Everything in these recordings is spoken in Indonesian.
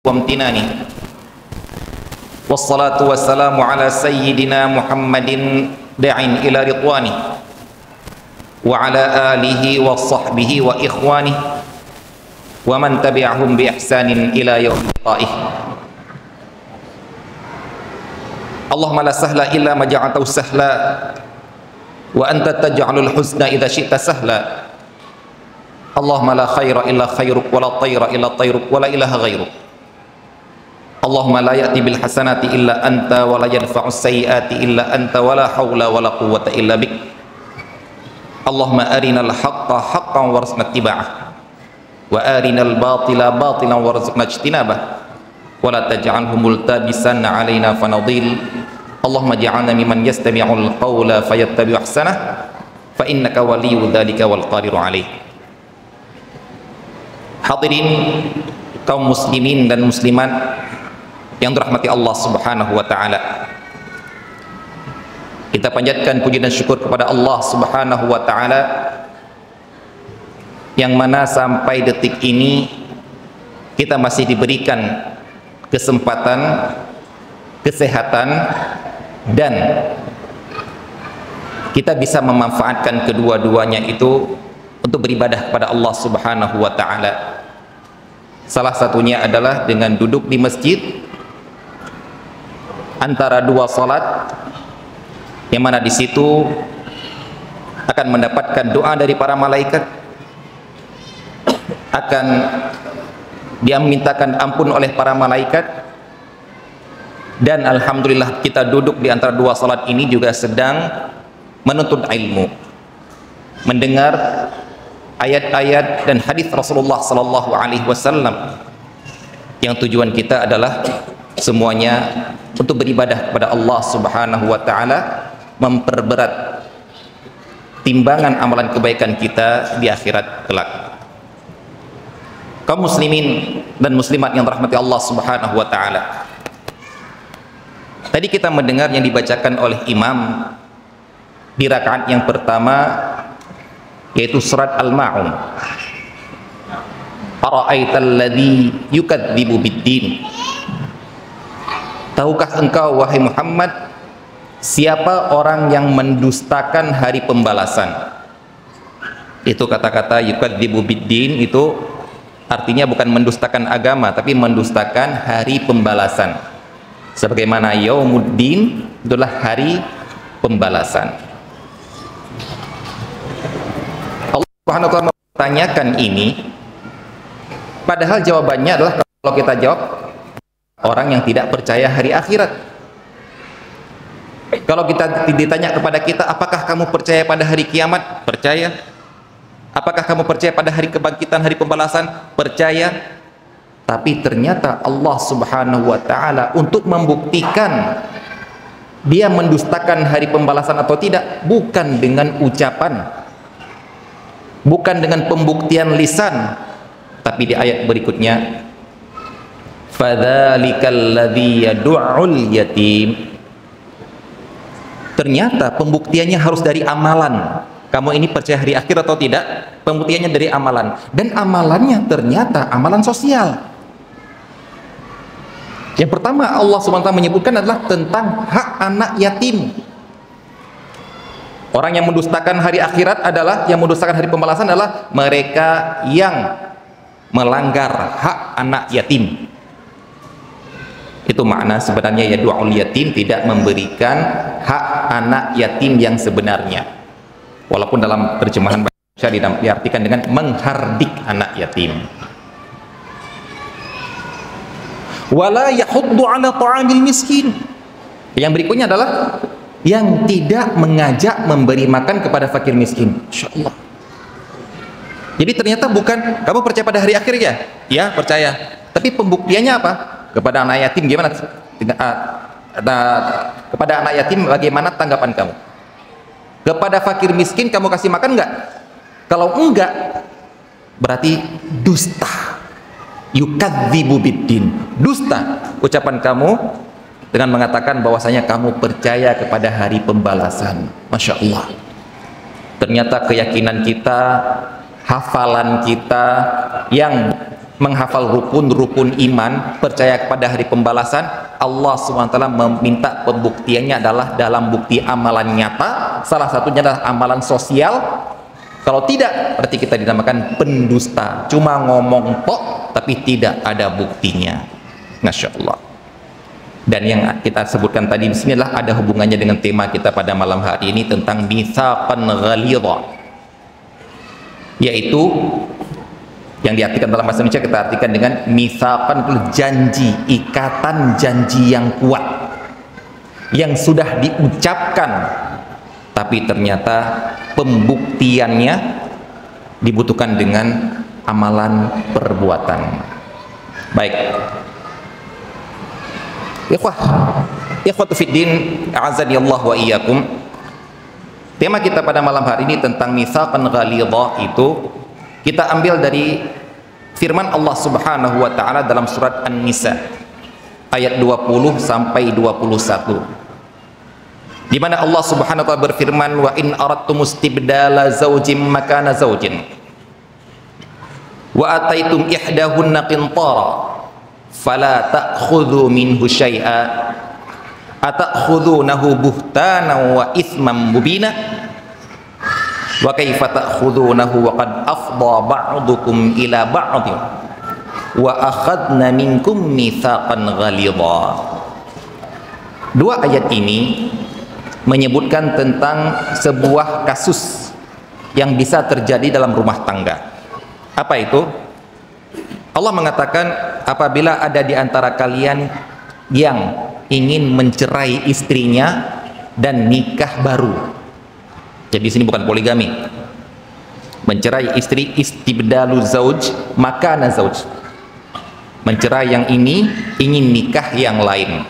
وامتنانه والصلاة والسلام على سيدنا محمد داع إلى رضوانه وعلى آله وصحبه وإخوانه ومن تبعهم بإحسان إلى يوم لقائه. اللهم لا سهل إلا ما جعلته سهلا وأنت تجعل الحزن إذا شئت سهلا. اللهم لا خير إلا خيرك ولا طير إلا طيرك ولا إله غيرك. اللهم لا يأتي بالحسنات إلا أنت ولا يدفع السيئات إلا أنت ولا حول ولا قوة إلا بك. اللهم أرنا الحق حقا وارزقنا اتباعه وأرنا الباطل باطلا وارزقنا اجتنابه ولا تجعله ملتبسا علينا فنضل. اللهم اجعلنا ممن يستمع القول فيتبع أحسنه فإنك ولي ذلك والقادر عليه. Hadirin kaum muslimin dan muslimat yang dirahmati Allah Subhanahu wa taala. Kita panjatkan puji dan syukur kepada Allah Subhanahu wa taala yang mana sampai detik ini kita masih diberikan kesempatan, kesehatan, dan kita bisa memanfaatkan kedua-duanya itu untuk beribadah kepada Allah Subhanahu wa taala. Salah satunya adalah dengan duduk di masjid antara dua salat, yang mana di situ akan mendapatkan doa dari para malaikat, akan dia memintakan ampun oleh para malaikat, dan alhamdulillah kita duduk di antara dua salat ini juga sedang menuntut ilmu, mendengar ayat-ayat dan hadis Rasulullah sallallahu alaihi wasallam, yang tujuan kita adalah semuanya untuk beribadah kepada Allah Subhanahu wa taala, memperberat timbangan amalan kebaikan kita di akhirat kelak. Kaum muslimin dan muslimat yang dirahmati Allah Subhanahu wa taala, tadi kita mendengar yang dibacakan oleh imam di rakaat yang pertama, yaitu surat Al-Ma'un. Ara'aital ladzi yukadzibu biddin. Tahukah engkau wahai Muhammad, siapa orang yang mendustakan hari pembalasan? Itu kata-kata yukadzibu biddin itu artinya bukan mendustakan agama, tapi mendustakan hari pembalasan. Sebagaimana yaumuddin itulah hari pembalasan. Subhanahu wa ta'ala mempertanyakan ini, padahal jawabannya adalah, kalau kita jawab, orang yang tidak percaya hari akhirat. Kalau kita ditanya kepada kita, apakah kamu percaya pada hari kiamat? Percaya. Apakah kamu percaya pada hari kebangkitan, hari pembalasan? Percaya. Tapi ternyata Allah Subhanahu wa ta'ala untuk membuktikan dia mendustakan hari pembalasan atau tidak, bukan dengan ucapan, bukan dengan pembuktian lisan, tapi di ayat berikutnya, fadzalikal ladzi yad'ul yatim. Ternyata pembuktiannya harus dari amalan. Kamu ini percaya hari akhir atau tidak? Pembuktiannya dari amalan, dan amalannya ternyata amalan sosial. Yang pertama Allah SWT menyebutkan adalah tentang hak anak yatim. Orang yang mendustakan hari akhirat adalah, yang mendustakan hari pembalasan adalah mereka yang melanggar hak anak yatim. Itu makna sebenarnya yadu'ul yatim, tidak memberikan hak anak yatim yang sebenarnya. Walaupun dalam terjemahan bahasa Indonesia diartikan dengan menghardik anak yatim. Wala yahuddu ala ta'amil miskin. Yang berikutnya adalah yang tidak mengajak memberi makan kepada fakir miskin. Insya Allah. Jadi ternyata bukan kamu percaya pada hari akhir ya? Ya percaya. Tapi pembuktiannya apa? Kepada anak yatim gimana? Kepada anak yatim bagaimana tanggapan kamu? Kepada fakir miskin kamu kasih makan enggak? Kalau enggak, berarti dusta. Yukadzibu biddin. Dusta ucapan kamu dengan mengatakan bahwasanya kamu percaya kepada hari pembalasan. Masya Allah. Ternyata keyakinan kita, hafalan kita yang menghafal rukun-rukun iman, percaya kepada hari pembalasan, Allah SWT meminta pembuktiannya adalah dalam bukti amalan nyata, salah satunya adalah amalan sosial. Kalau tidak, berarti kita dinamakan pendusta, cuma ngomong tok tapi tidak ada buktinya. Masya Allah. Dan yang kita sebutkan tadi di sini adalah ada hubungannya dengan tema kita pada malam hari ini tentang mitsaqan ghalidha, yaitu yang diartikan dalam bahasa Indonesia kita artikan dengan mitsaqan, itu janji, ikatan janji yang kuat yang sudah diucapkan tapi ternyata pembuktiannya dibutuhkan dengan amalan perbuatan. Baik, ikhwatu fiddin, a'azani Allah wa iyyakum. Tema kita pada malam hari ini tentang mitsaqan ghalidha itu kita ambil dari firman Allah Subhanahu wa taala dalam surat An-Nisa ayat 20 sampai 21, di mana Allah Subhanahu wa taala berfirman, wa in aradtum istibdala zaujin makana zaujin wa ataitum ihdahunna qintara fala ta'khudhu minhu syai'a atakhudhunahu buhtanan wa ithman mubina wa kaifa ta'khudhunahu wa qad afdha ba'dukum ila ba'din wa akhadna minkum mitsaqan ghalidha. Dua ayat ini menyebutkan tentang sebuah kasus yang bisa terjadi dalam rumah tangga. Apa itu? Allah mengatakan apabila ada di antara kalian yang ingin mencerai istrinya dan nikah baru. Jadi sini bukan poligami. Mencerai istri, istibdalu zauj makana zauj. Mencerai yang ini, ingin nikah yang lain.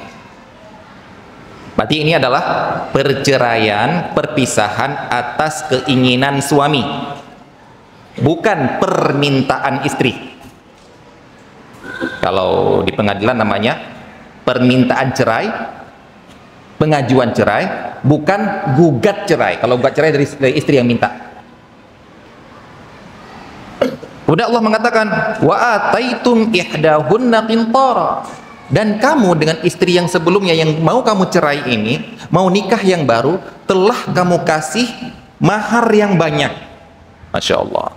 Berarti ini adalah perceraian, perpisahan atas keinginan suami, bukan permintaan istri. Kalau di pengadilan namanya permintaan cerai, pengajuan cerai, bukan gugat cerai. Kalau gugat cerai dari istri yang minta. Udah Allah mengatakan wa ataitum ihdahunna qintara, dan kamu dengan istri yang sebelumnya yang mau kamu cerai ini, mau nikah yang baru, telah kamu kasih mahar yang banyak. Masya Allah.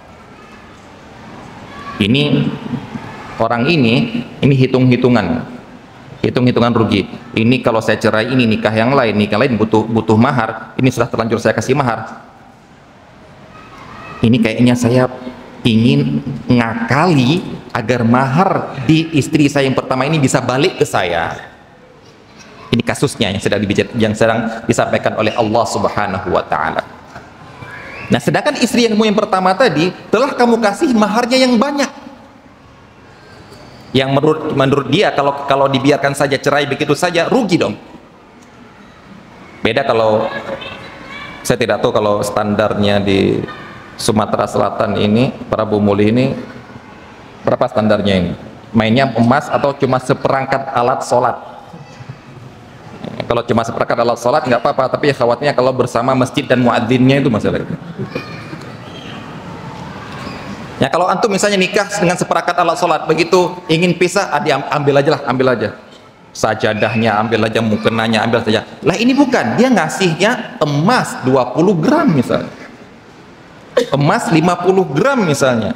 Ini orang ini hitung-hitungan rugi. Ini kalau saya cerai, ini nikah yang lain, nikah lain butuh mahar. Ini sudah terlanjur saya kasih mahar. Ini kayaknya saya ingin ngakali agar mahar di istri saya yang pertama ini bisa balik ke saya. Ini kasusnya yang sedang disampaikan oleh Allah Subhanahu wa taala. Nah, sedangkan istri yang pertama tadi telah kamu kasih maharnya yang banyak. Yang menurut dia kalau dibiarkan saja cerai begitu saja rugi dong. Beda kalau saya tidak tahu kalau standarnya di Sumatera Selatan ini, para bumuli ini berapa standarnya ini? Mainnya emas atau cuma seperangkat alat sholat? Kalau cuma seperangkat alat sholat nggak apa-apa, tapi khawatirnya kalau bersama masjid dan muadzinnya itu masalah itu. Ya kalau antum misalnya nikah dengan seperangkat alat sholat, begitu ingin pisah, ambil aja sajadahnya, ambil aja mukenanya, ambil saja. Lah ini bukan, dia ngasihnya emas 20 gram misalnya, emas 50 gram misalnya.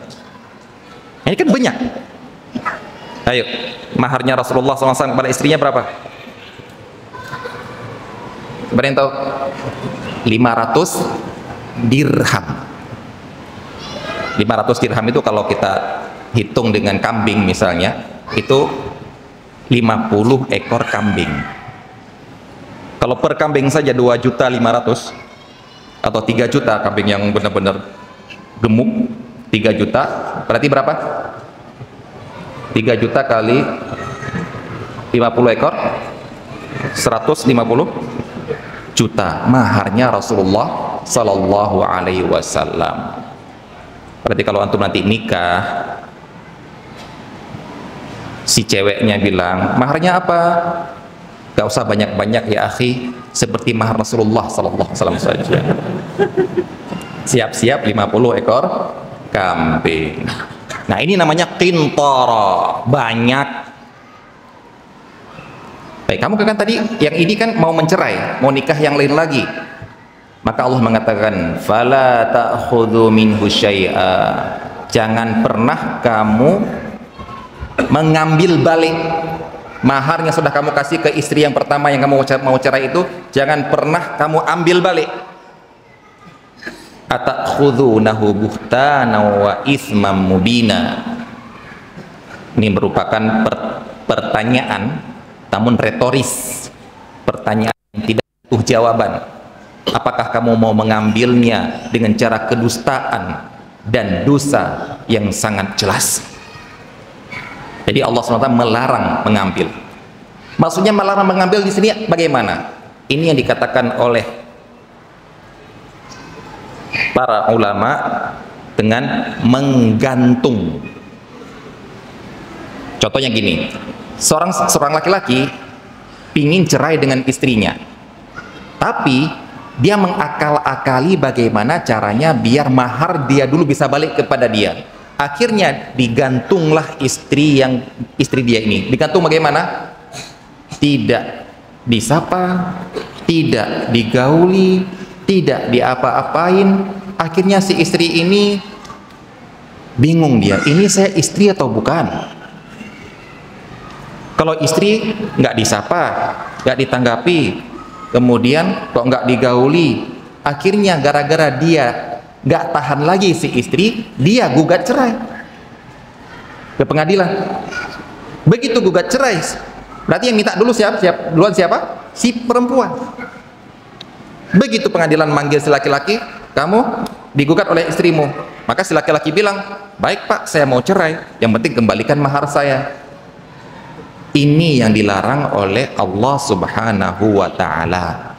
Ini kan banyak. Ayo, maharnya Rasulullah SAW kepada istrinya berapa? Berapa yang tahu? 500 dirham. 500 dirham itu kalau kita hitung dengan kambing misalnya, itu 50 ekor kambing. Kalau per kambing saja 2.500.000 atau 3 juta kambing yang benar-benar gemuk, 3 juta berarti berapa? 3 juta kali 50 ekor 150 juta maharnya Rasulullah Sallallahu Alaihi Wasallam. Berarti kalau antum nanti nikah, si ceweknya bilang maharnya apa? Gak usah banyak-banyak ya akhi, seperti mahar Rasulullah Sallallahu Alaihi Wasallam saja. Siap-siap 50 ekor kambing. Nah, ini namanya qintara, banyak. Baik, kamu kan tadi yang ini kan mau mencerai, mau nikah yang lain lagi. Maka Allah mengatakan, fala ta'khudhu minhu syai'a. Jangan pernah kamu mengambil balik mahar yang sudah kamu kasih ke istri yang pertama yang kamu mau cerai itu, jangan pernah kamu ambil balik. Atakhudhunahu buhtana wa itsman mubina. Ini merupakan pertanyaan namun retoris, pertanyaan yang tidak butuh jawaban. Apakah kamu mau mengambilnya dengan cara kedustaan dan dosa yang sangat jelas? Jadi Allah SWT melarang mengambil. Maksudnya melarang mengambil di sini bagaimana? Ini yang dikatakan oleh para ulama dengan menggantung. Contohnya gini, seorang laki-laki pingin cerai dengan istrinya, tapi dia mengakal-akali bagaimana caranya biar mahar dia dulu bisa balik kepada dia. Akhirnya digantunglah istri dia ini. Digantung bagaimana? Tidak disapa, tidak digauli, tidak diapa-apain. Akhirnya si istri ini bingung, dia ini saya istri atau bukan. Kalau istri nggak disapa, nggak ditanggapi, kemudian kok nggak digauli, akhirnya gara-gara dia nggak tahan lagi si istri, dia gugat cerai ke pengadilan. Begitu gugat cerai, berarti yang minta dulu duluan siapa? Si perempuan. Begitu pengadilan manggil si laki-laki, kamu digugat oleh istrimu, maka si laki-laki bilang, baik pak, saya mau cerai, yang penting kembalikan mahar saya. Ini yang dilarang oleh Allah Subhanahu wa ta'ala.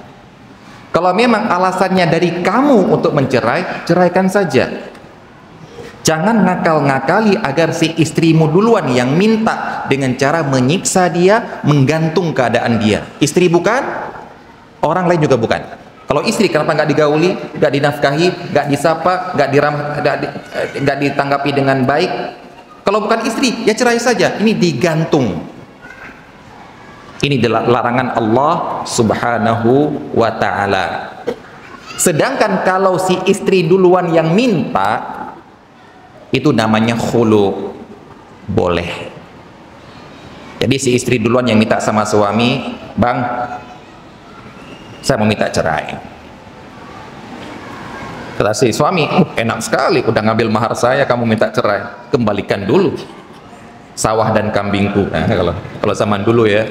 Kalau memang alasannya dari kamu untuk mencerai, ceraikan saja. Jangan ngakal-ngakali agar si istrimu duluan yang minta dengan cara menyiksa dia, menggantung keadaan dia. Istri bukan, orang lain juga bukan. Kalau istri kenapa nggak digauli, nggak dinafkahi, nggak disapa, nggak ditanggapi dengan baik? Kalau bukan istri, ya cerai saja. Ini digantung. Ini larangan Allah Subhanahu wa ta'ala. Sedangkan kalau si istri duluan yang minta, itu namanya khulu, boleh. Jadi si istri duluan yang minta sama suami, bang, saya mau minta cerai. Kata si suami, enak sekali, udah ngambil mahar saya, kamu minta cerai, kembalikan dulu sawah dan kambingku. Nah, kalau zaman dulu ya,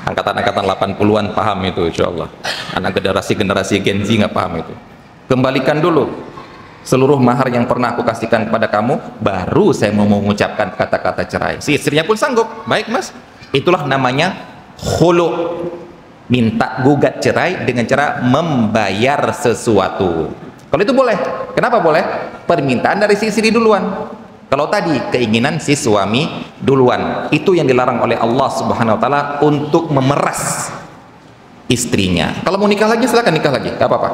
angkatan-angkatan 80-an paham itu, insya Allah. Anak generasi Gen Z nggak paham itu. Kembalikan dulu seluruh mahar yang pernah aku kasihkan kepada kamu, baru saya mau mengucapkan kata-kata cerai. Si istrinya pun sanggup. Baik mas, itulah namanya khulu, minta gugat cerai dengan cara membayar sesuatu. Kalau itu boleh. Kenapa boleh? Permintaan dari si istri duluan. Kalau tadi keinginan si suami duluan, itu yang dilarang oleh Allah Subhanahu wa ta'ala untuk memeras istrinya. Kalau mau nikah lagi silakan nikah lagi, gak apa-apa.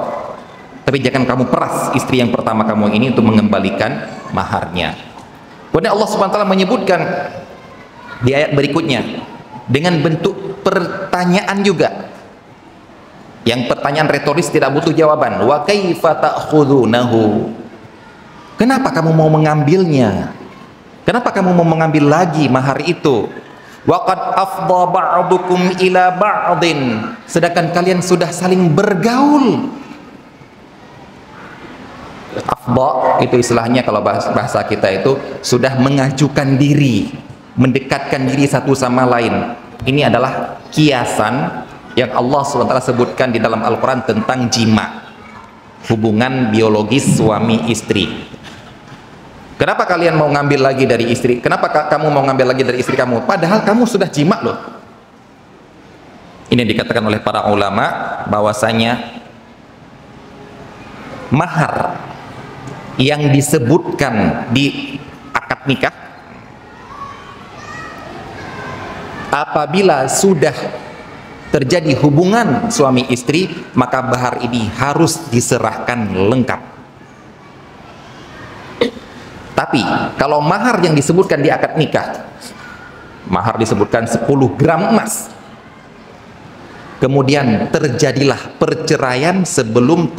Tapi jangan kamu peras istri yang pertama kamu ini untuk mengembalikan maharnya. Kemudian Allah Subhanahu wa ta'ala menyebutkan di ayat berikutnya dengan bentuk pertanyaan juga. Yang pertanyaan retoris tidak butuh jawaban. Wa kaifa ta'khudhunahu? Kenapa kamu mau mengambilnya? Kenapa kamu mau mengambil lagi mahar itu? Waqad afdha ba'dukum ila ba'din. Sedangkan kalian sudah saling bergaul. Afdha itu istilahnya kalau bahasa kita itu sudah mengajukan diri, mendekatkan diri satu sama lain. Ini adalah kiasan yang Allah SWT sebutkan di dalam Al-Quran tentang jima, hubungan biologis suami istri. Kenapa kalian mau ngambil lagi dari istri? Kenapa kamu mau ngambil lagi dari istri kamu? Padahal kamu sudah jima loh. Ini dikatakan oleh para ulama bahwasanya mahar yang disebutkan di akad nikah apabila sudah terjadi hubungan suami istri, maka mahar ini harus diserahkan lengkap. Tapi kalau mahar yang disebutkan di akad nikah, mahar disebutkan 10 gram emas, kemudian terjadilah perceraian sebelum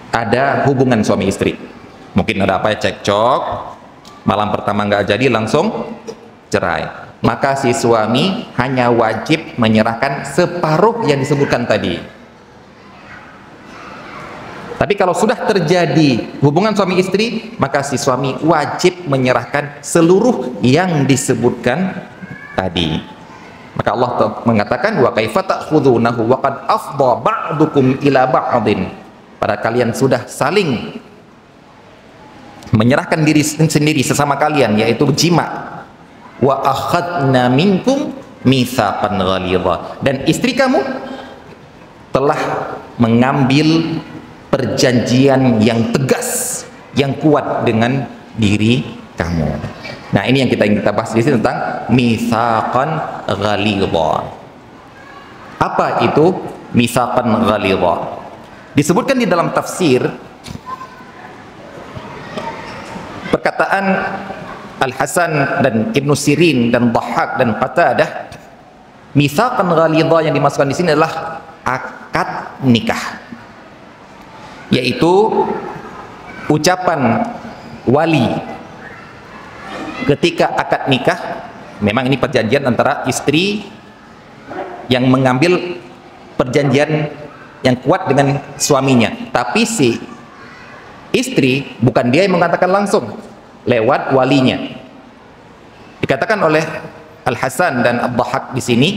ada hubungan suami istri. Mungkin ada apa ya, cekcok, malam pertama nggak jadi langsung cerai. Maka si suami hanya wajib menyerahkan separuh yang disebutkan tadi. Tapi kalau sudah terjadi hubungan suami istri, maka si suami wajib menyerahkan seluruh yang disebutkan tadi. Maka Allah mengatakan, wa kaifa ta'khudunahu wa qad afdha ba'dukum ila ba'din. Pada kalian sudah saling menyerahkan diri sendiri sesama kalian, yaitu jima. Wa akhadna minkum mitsaqan ghalidha. Dan istri kamu telah mengambil perjanjian yang tegas, yang kuat dengan diri kamu. Nah, ini yang kita bahas di sini tentang mitsaqan ghalidha. Apa itu mitsaqan ghalidha? Disebutkan di dalam tafsir, perkataan Al-Hasan dan Ibnu Sirin dan Dhahhak dan Qatadah, mitsaqan ghalidha yang dimasukkan di sini adalah akad nikah, yaitu ucapan wali ketika akad nikah. Memang ini perjanjian antara istri yang mengambil perjanjian yang kuat dengan suaminya, tapi si istri bukan dia yang mengatakan langsung, lewat walinya. Dikatakan oleh Al-Hasan dan Ad-Dhahhak di sini,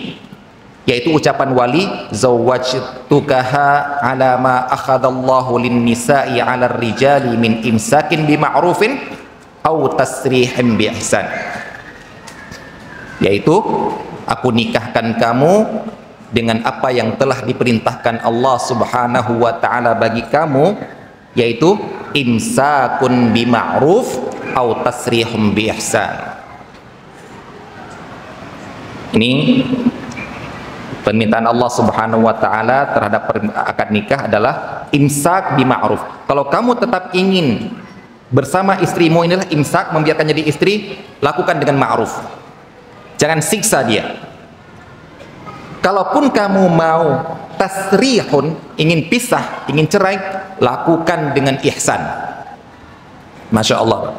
yaitu ucapan wali, zawwajtukaha ala ma akhadallahu lin-nisa'i 'ala ar-rijali min imsakin bi ma'rufin aw tasrihim bi ihsan. Yaitu, aku nikahkan kamu dengan apa yang telah diperintahkan Allah Subhanahu wa taala bagi kamu, yaitu imsakun bi ma'ruf aw tasrihum bi ihsan. Ini permintaan Allah Subhanahu wa taala terhadap akad nikah adalah imsak bi ma'ruf. Kalau kamu tetap ingin bersama istrimu, inilah imsak, membiarkan jadi istri, lakukan dengan ma'ruf. Jangan siksa dia. Kalaupun kamu mau tasrihun, ingin pisah, ingin cerai, lakukan dengan ihsan. Masya Allah,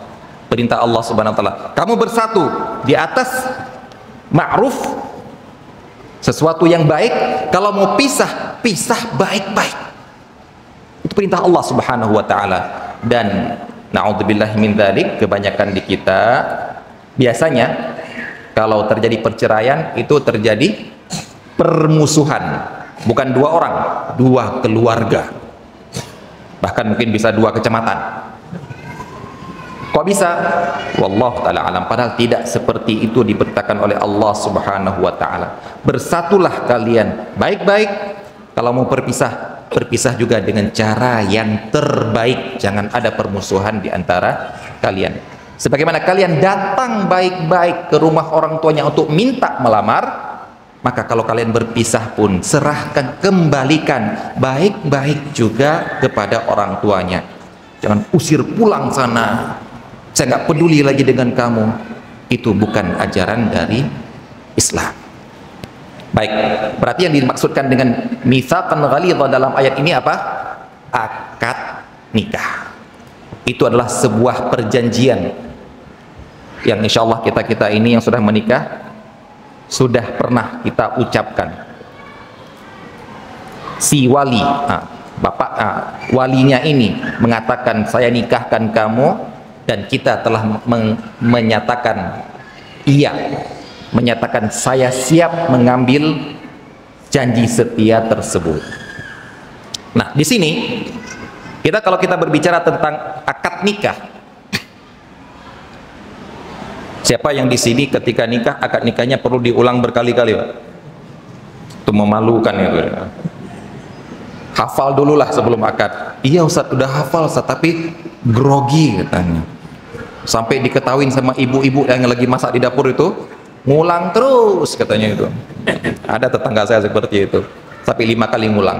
perintah Allah Subhanahu wa taala. Kamu bersatu di atas ma'ruf, sesuatu yang baik. Kalau mau pisah, pisah baik-baik. Itu perintah Allah Subhanahu wa taala. Dan na'udzubillahi min dzalik, kebanyakan di kita biasanya kalau terjadi perceraian itu terjadi permusuhan, bukan dua orang, dua keluarga, bahkan mungkin bisa dua kecamatan. Kok bisa? Wallahu ta'ala alam. Padahal tidak seperti itu diberitakan oleh Allah Subhanahu wa ta'ala. Bersatulah kalian baik-baik. Kalau mau berpisah, berpisah juga dengan cara yang terbaik. Jangan ada permusuhan di antara kalian. Sebagaimana kalian datang baik-baik ke rumah orang tuanya untuk minta melamar, maka kalau kalian berpisah pun serahkan, kembalikan baik-baik juga kepada orang tuanya. Jangan usir pulang sana, saya nggak peduli lagi dengan kamu. Itu bukan ajaran dari Islam. Baik, berarti yang dimaksudkan dengan mitsaqan ghalidha dalam ayat ini apa? Akad nikah. Itu adalah sebuah perjanjian yang insya Allah kita ini yang sudah menikah sudah pernah kita ucapkan. Si wali, bapak walinya ini mengatakan, saya nikahkan kamu, dan kita telah menyatakan iya, menyatakan saya siap mengambil janji setia tersebut. Nah, di sini kalau kita berbicara tentang akad nikah, siapa yang di sini ketika nikah, akad nikahnya perlu diulang berkali-kali, Pak? Itu memalukan itu. Hafal dululah sebelum akad. Iya Ustaz, udah hafal Ustaz, tapi grogi katanya. Sampai diketahuin sama ibu-ibu yang lagi masak di dapur itu, ngulang terus katanya itu. Ada tetangga saya seperti itu, sampai 5 kali ngulang.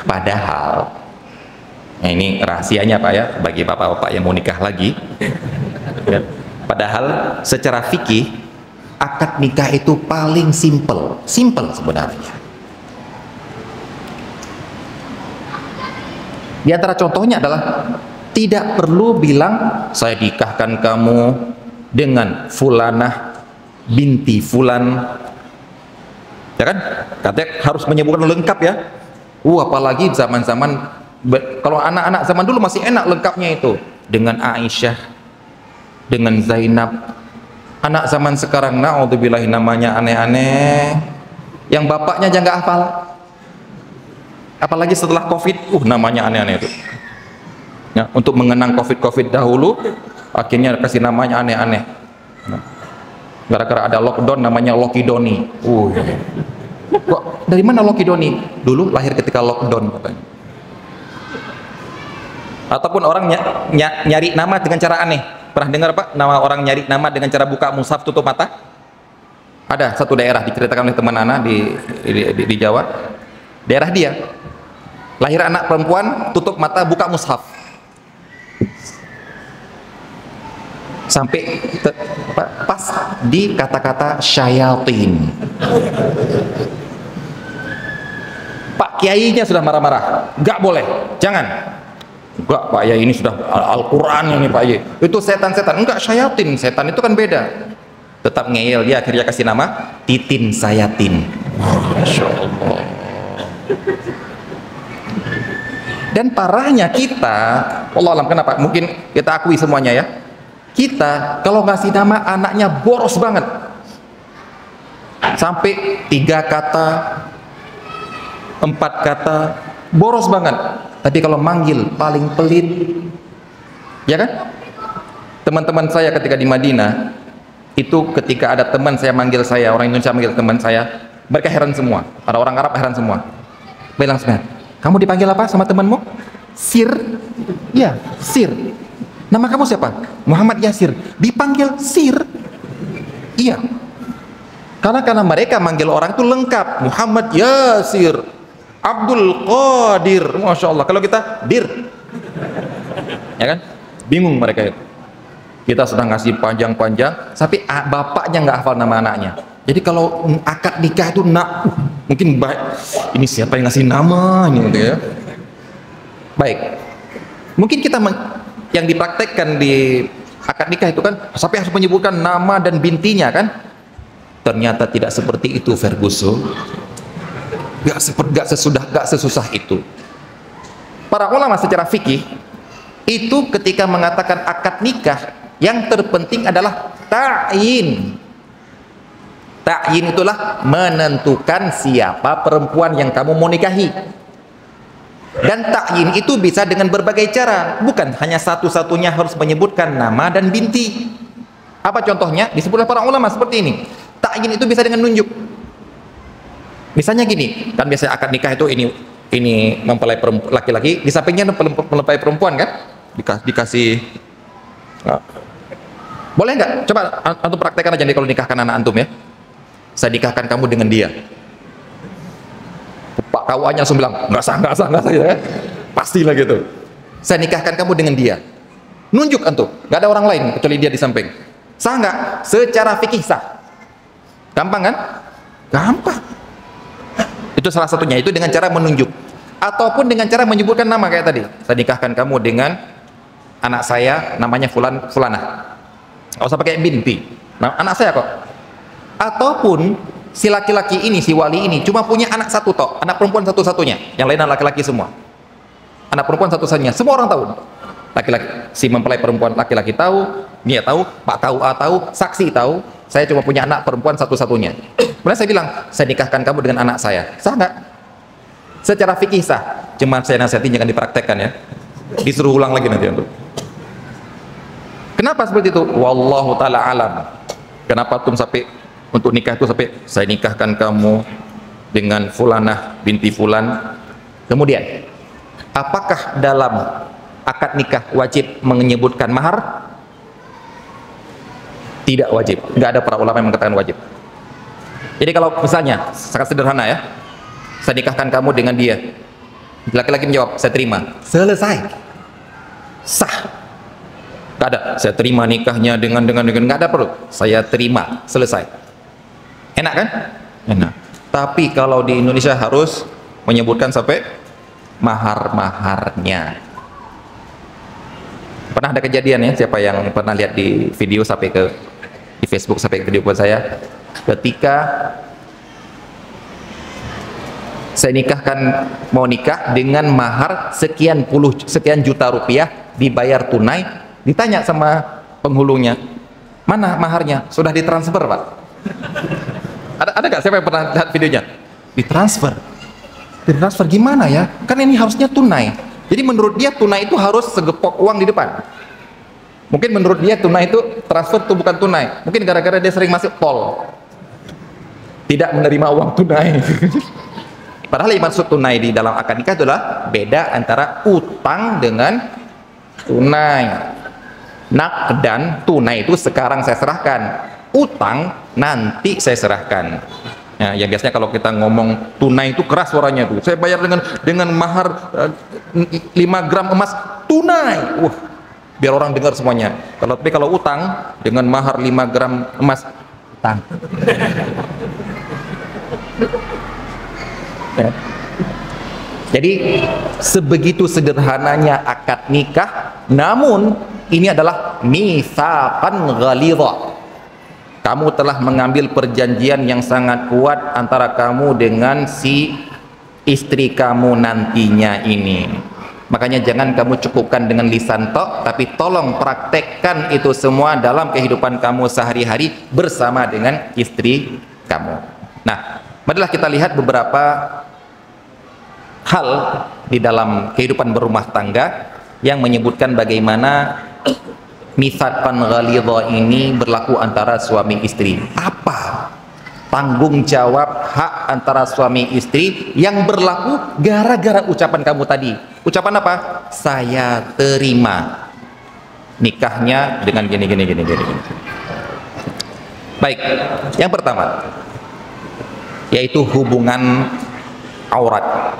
Padahal Nah, ini rahasianya Pak ya, bagi bapak-bapak yang mau nikah lagi. Ya. Padahal secara fikih akad nikah itu paling simple sebenarnya. Di antara contohnya adalah tidak perlu bilang saya nikahkan kamu dengan fulanah binti fulan, ya kan? Katanya harus menyebutkan lengkap ya. Apalagi zaman-zaman, kalau anak-anak zaman dulu masih enak lengkapnya itu, dengan Aisyah, dengan Zainab. Anak zaman sekarang, naudzubillah, namanya aneh-aneh, yang bapaknya aja nggak hafal, apalagi setelah COVID, namanya aneh-aneh itu ya, untuk mengenang COVID dahulu akhirnya kasih namanya aneh-aneh. Gara-gara ada lockdown namanya Loki Doni. Kok dari mana Loki Doni? Dulu lahir ketika lockdown katanya. Ataupun orang nyari nama dengan cara aneh. Pernah dengar Pak nama orang nyari nama dengan cara buka mushaf tutup mata? Ada satu daerah diceritakan oleh teman Ana di Jawa. Daerah dia lahir anak perempuan, tutup mata, buka mushaf. Sampai pas di kata-kata syayatin. Pak Kiainya sudah marah-marah. Nggak boleh, jangan. Enggak Pak Yai, ini sudah Al-Quran ini Pak Yai. Itu setan-setan. Enggak, syayatin. Setan itu kan beda. Tetap ngeyel, dia akhirnya kasih nama Titin Sayatin. Masya Allah. Dan parahnya kita, Allah alam kenapa? Mungkin kita akui semuanya ya. Kita kalau ngasih nama anaknya boros banget. Sampai 3 kata, 4 kata, boros banget. Tapi kalau manggil paling pelit, ya kan? Teman-teman saya ketika di Madinah, itu ketika ada teman saya manggil saya, orang Indonesia manggil teman saya, mereka heran semua. Para orang Arab heran semua. Bilang sebenarnya, kamu dipanggil apa sama temanmu? Sir. Ya, Sir. Nama kamu siapa? Muhammad Yasir. Dipanggil Sir. Iya. Karena mereka manggil orang itu lengkap. Muhammad Yasir, Abdul Qadir, Masya Allah. Kalau kita Dir, ya kan? Bingung mereka itu. Kita sudah ngasih panjang-panjang, tapi bapaknya nggak hafal nama anaknya. Jadi kalau akad nikah itu mungkin baik. Ini siapa yang ngasih nama ini, gitu ya? Baik. Mungkin kita yang dipraktekkan di akad nikah itu kan sampai harus menyebutkan nama dan bintinya kan? Ternyata tidak seperti itu, Ferguson. Gak sesusah itu. Para ulama secara fikih itu ketika mengatakan akad nikah, yang terpenting adalah ta'yin. Ta'yin itulah menentukan siapa perempuan yang kamu mau nikahi. Dan ta'yin itu bisa dengan berbagai cara, bukan hanya satu-satunya harus menyebutkan nama dan binti. Apa contohnya? Disebut oleh para ulama seperti ini. Ta'yin itu bisa dengan nunjuk. Misalnya gini, kan biasanya akad nikah itu ini mempelai laki-laki, di sampingnya mempelai perempuan kan? Dikasih. Nah. Boleh nggak? Coba antum praktekkan aja nih kalau nikahkan anak antum ya. Saya nikahkan kamu dengan dia. Pak KUA-nya langsung bilang, nggak sah ya. Pastilah gitu. Saya nikahkan kamu dengan dia. Nunjuk antum, nggak ada orang lain kecuali dia di samping. Sah nggak? Secara fikih sah. Gampang kan? Gampang. Itu salah satunya, itu dengan cara menunjuk. Ataupun dengan cara menyebutkan nama kayak tadi. Saya nikahkan kamu dengan anak saya, namanya Fulanah. Nggak usah pakai binti. Nah, anak saya kok. Ataupun si laki-laki ini, si wali ini cuma punya anak satu toh, anak perempuan satu-satunya. Yang lain laki-laki semua. Anak perempuan satu-satunya, semua orang tahu. Laki-laki, si mempelai perempuan laki-laki tahu, dia tahu, Pak KUA tahu, saksi tahu. Saya cuma punya anak perempuan satu-satunya. Kemudian saya bilang, saya nikahkan kamu dengan anak saya. Sah nggak? Secara fikih sah. Cuma saya nasihatin jangan dipraktekkan ya. Disuruh ulang lagi nanti untuk. Kenapa seperti itu? Wallahu ta'ala alam. Kenapa tuh sampai untuk nikah itu sampai saya nikahkan kamu dengan Fulanah binti Fulan. Kemudian, apakah dalam akad nikah wajib menyebutkan mahar? Tidak wajib. Nggak ada para ulama yang mengatakan wajib. Jadi kalau misalnya sangat sederhana ya, saya nikahkan kamu dengan dia, Laki-laki menjawab, saya terima. Selesai. Sah. Gak ada, saya terima nikahnya dengan nggak ada perlu. Saya terima, selesai. Enak kan? Enak. Tapi kalau di Indonesia harus menyebutkan sampai mahar-maharnya. Pernah ada kejadian ya, siapa yang pernah lihat di video sampai ke di Facebook sampai ke video buat saya, ketika saya nikahkan, mau nikah dengan mahar sekian juta rupiah, dibayar tunai, ditanya sama penghulunya, mana maharnya? Sudah ditransfer, Pak? Ada nggak siapa yang pernah lihat videonya? Ditransfer gimana ya? Kan ini harusnya tunai. Jadi menurut dia tunai itu harus segepok uang di depan. Mungkin menurut dia tunai itu, transfer itu bukan tunai. Mungkin gara-gara dia sering masuk tol, tidak menerima uang tunai. Padahal yang maksud tunai di dalam akad nikah adalah beda antara utang dengan tunai. Nak dan tunai itu sekarang saya serahkan, utang nanti saya serahkan. Ya, yang biasanya kalau kita ngomong tunai itu keras suaranya tuh. Saya bayar dengan mahar 5 gram emas tunai. Biar orang dengar semuanya. Tapi kalau utang dengan mahar 5 gram emas utang. Ya. Jadi sebegitu sederhananya akad nikah, namun ini adalah mitsaqan ghalidha. Kamu telah mengambil perjanjian yang sangat kuat antara kamu dengan si istri kamu nantinya ini. Makanya jangan kamu cukupkan dengan lisan tok, tapi tolong praktekkan itu semua dalam kehidupan kamu sehari-hari bersama dengan istri kamu. Nah, marilah kita lihat beberapa hal di dalam kehidupan berumah tangga yang menyebutkan bagaimana mitsaqan ghalidha ini berlaku antara suami istri. Apa tanggung jawab hak antara suami istri yang berlaku gara-gara ucapan kamu tadi? Ucapan apa? Saya terima nikahnya dengan gini. Baik, yang pertama yaitu hubungan aurat.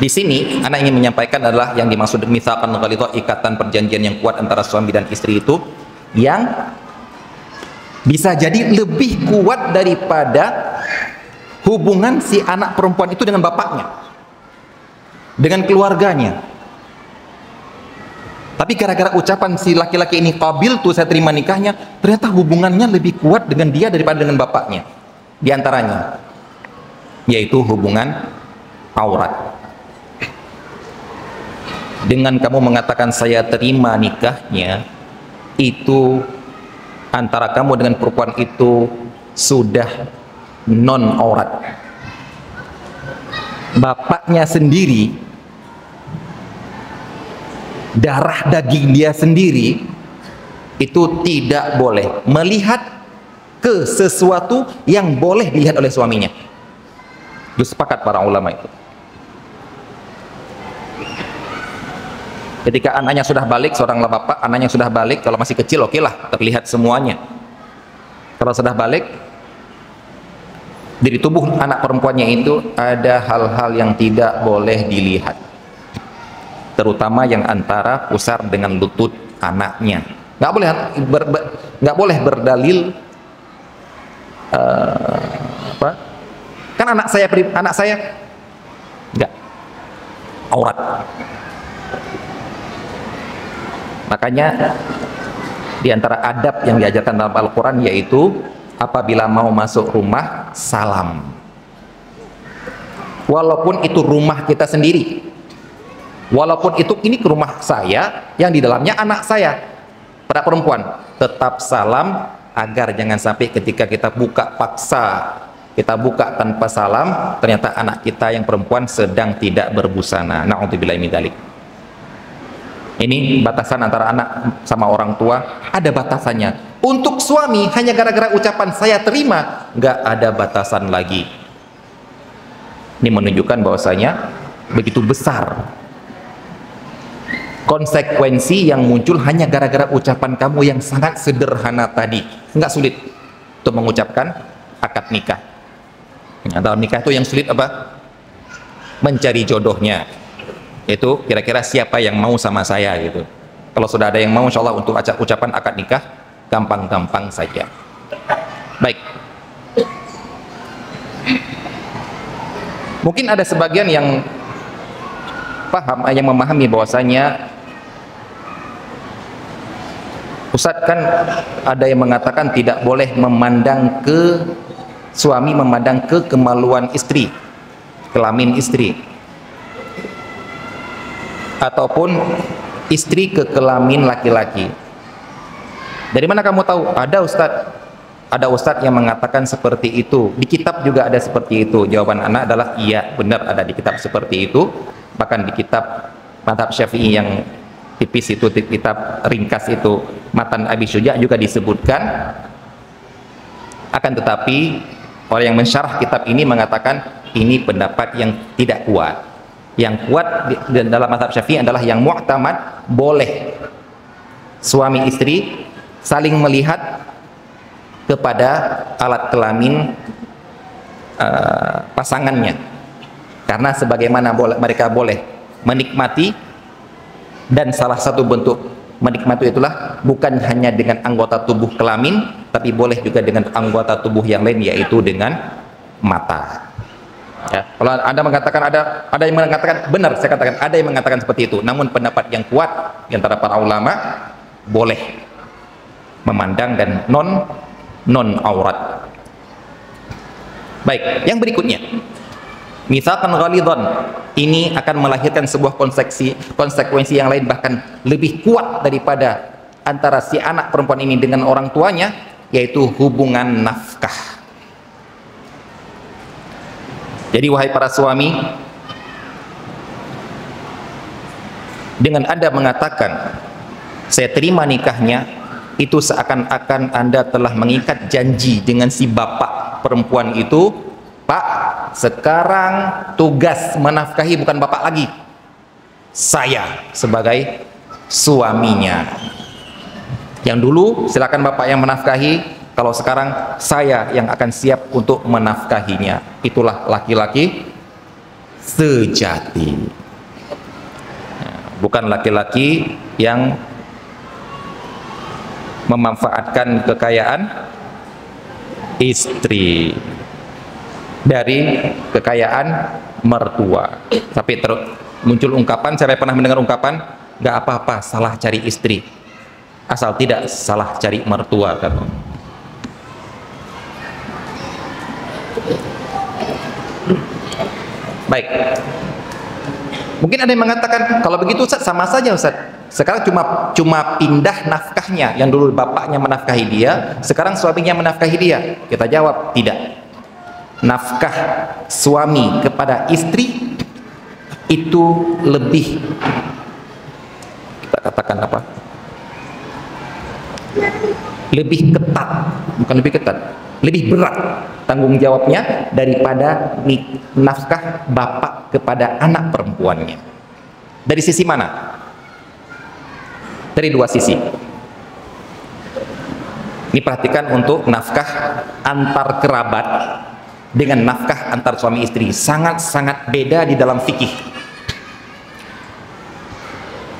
Di sini anak ingin menyampaikan adalah yang dimaksud mitsaqan ghalidha, ikatan perjanjian yang kuat antara suami dan istri itu yang bisa jadi lebih kuat daripada hubungan si anak perempuan itu dengan bapaknya, dengan keluarganya. Tapi gara-gara ucapan si laki-laki ini, qabil tuh saya terima nikahnya, ternyata hubungannya lebih kuat dengan dia daripada dengan bapaknya. Di antaranya yaitu hubungan aurat. Dengan kamu mengatakan saya terima nikahnya, itu antara kamu dengan perempuan itu sudah non aurat. Bapaknya sendiri, darah daging dia sendiri itu tidak boleh melihat ke sesuatu yang boleh dilihat oleh suaminya. Itu sepakat para ulama itu. Ketika anaknya sudah balik, seorang bapak, anaknya sudah balik, kalau masih kecil oke lah, terlihat semuanya. Kalau sudah balik, di tubuh anak perempuannya itu ada hal-hal yang tidak boleh dilihat, terutama yang antara pusar dengan lutut anaknya. Nggak boleh berdalil apa? Kan anak saya nggak aurat. Makanya di antara adab yang diajarkan dalam Al-Quran yaitu apabila mau masuk rumah, salam. Walaupun itu rumah kita sendiri, walaupun ini ke rumah saya yang di dalamnya anak saya, para perempuan, tetap salam agar jangan sampai ketika kita buka paksa, kita buka tanpa salam, ternyata anak kita yang perempuan sedang tidak berbusana. Na'udzubillahi min dzalik. Ini batasan antara anak sama orang tua, ada batasannya. Untuk suami hanya gara-gara ucapan saya terima, nggak ada batasan lagi. Ini menunjukkan bahwasanya begitu besar konsekuensi yang muncul hanya gara-gara ucapan kamu yang sangat sederhana tadi. Nggak sulit. untuk mengucapkan akad nikah. Dalam nikah itu yang sulit apa? Mencari jodohnya. Itu kira-kira siapa yang mau sama saya gitu. Kalau sudah ada yang mau, insya Allah untuk ucapan akad nikah gampang-gampang saja. Baik. Mungkin ada sebagian yang paham, yang memahami bahwasanya Ustadz kan ada yang mengatakan tidak boleh memandang ke suami, memandang ke kemaluan istri, kelamin istri, ataupun istri ke kelamin laki-laki. Dari mana kamu tahu? Ada Ustadz yang mengatakan seperti itu. Di kitab juga ada seperti itu. Jawaban anak adalah iya, benar ada di kitab seperti itu. Bahkan di kitab Mazhab Syafi'i yang tipis itu, di kitab ringkas itu, Matan Abi Syuja juga disebutkan. Akan tetapi orang yang mensyarah kitab ini mengatakan ini pendapat yang tidak kuat. Yang kuat dalam mazhab Syafi'i adalah yang mu'tamad, boleh suami istri saling melihat kepada alat kelamin pasangannya, karena sebagaimana mereka boleh menikmati, dan salah satu bentuk menikmati itulah bukan hanya dengan anggota tubuh kelamin, tapi boleh juga dengan anggota tubuh yang lain, yaitu dengan mata. Ya, kalau Anda mengatakan ada yang mengatakan benar, saya katakan ada yang mengatakan seperti itu. Namun pendapat yang kuat di antara para ulama boleh memandang dan non aurat. Baik, yang berikutnya, mitsaqan ghalidhan, ini akan melahirkan sebuah konsekuensi yang lain, bahkan lebih kuat daripada antara si anak perempuan ini dengan orang tuanya, yaitu hubungan nafkah. Jadi wahai para suami, dengan Anda mengatakan saya terima nikahnya, itu seakan-akan Anda telah mengikat janji dengan si bapak perempuan itu. Pak, sekarang tugas menafkahi bukan bapak lagi, saya sebagai suaminya. Yang dulu silakan bapak yang menafkahi, kalau sekarang saya yang akan siap untuk menafkahinya. Itulah laki-laki sejati, bukan laki-laki yang memanfaatkan kekayaan istri dari kekayaan mertua. Tapi muncul ungkapan, saya pernah mendengar ungkapan, gak apa-apa salah cari istri, asal tidak salah cari mertua, kata. Baik, mungkin ada yang mengatakan kalau begitu Ustaz, sama saja Ustaz, sekarang cuma pindah nafkahnya. Yang dulu bapaknya menafkahi dia, sekarang suaminya menafkahi dia. Kita jawab tidak. Nafkah suami kepada istri itu lebih, kita katakan apa, lebih ketat, bukan lebih ketat, lebih berat tanggung jawabnya daripada nafkah bapak kepada anak perempuannya. Dari sisi mana? Dari dua sisi. Ini perhatikan, untuk nafkah antar kerabat dengan nafkah antar suami istri sangat-sangat beda di dalam fikih.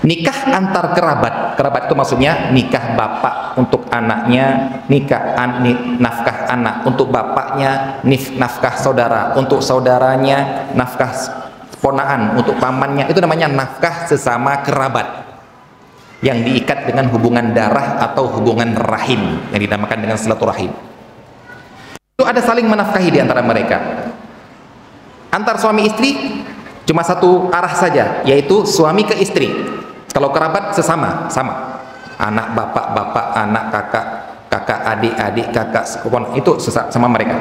Nikah antar kerabat itu maksudnya nikah bapak untuk anaknya, nafkah anak untuk bapaknya, nafkah saudara untuk saudaranya, nafkah ponakan untuk pamannya. Itu namanya nafkah sesama kerabat yang diikat dengan hubungan darah atau hubungan rahim, yang dinamakan dengan silaturahim. Itu ada saling menafkahi di antara mereka. Antar suami istri cuma satu arah saja, yaitu suami ke istri. Kalau kerabat sesama, sama. Anak bapak, anak kakak, adik, kakak, itu sama mereka.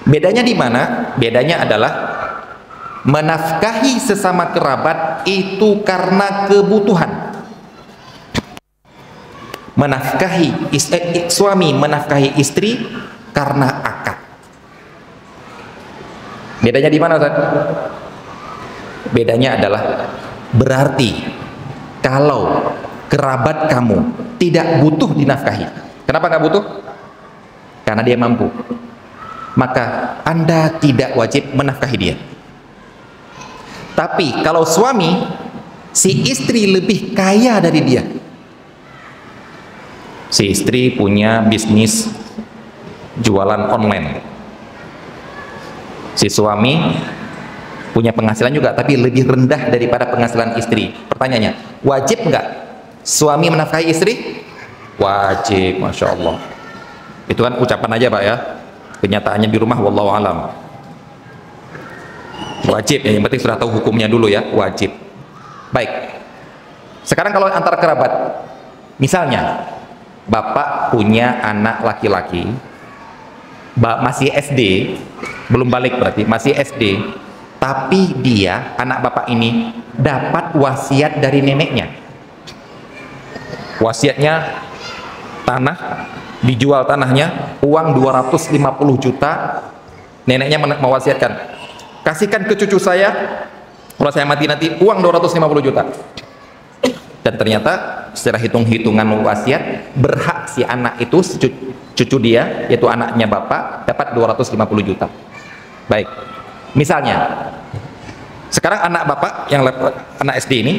Bedanya di mana? Bedanya adalah menafkahi sesama kerabat itu karena kebutuhan. Suami menafkahi istri karena akad. Bedanya di mana, Ustaz? Bedanya adalah berarti kalau kerabat kamu tidak butuh dinafkahi. Kenapa nggak butuh? karena dia mampu, maka Anda tidak wajib menafkahi dia. Tapi kalau suami, si istri lebih kaya dari dia, si istri punya bisnis jualan online, si suami punya penghasilan juga tapi lebih rendah daripada penghasilan istri. Pertanyaannya, wajib nggak suami menafkahi istri? Wajib, Masya Allah. Itu kan ucapan aja Pak ya, kenyataannya di rumah wallahu alam. Wajib ya, yang penting sudah tahu hukumnya dulu ya, wajib. Baik, sekarang kalau antar kerabat, misalnya bapak punya anak laki-laki, masih SD, belum balik berarti, masih SD, tapi dia, anak bapak ini, dapat wasiat dari neneknya. Wasiatnya tanah, dijual tanahnya, uang 250 juta, neneknya mewasiatkan, kasihkan ke cucu saya, kalau saya mati nanti, uang 250 juta. Dan ternyata setelah hitung-hitungan wasiat, berhak si anak itu, cucu dia, yaitu anaknya bapak, dapat 250 juta. Baik, misalnya sekarang anak bapak yang anak SD ini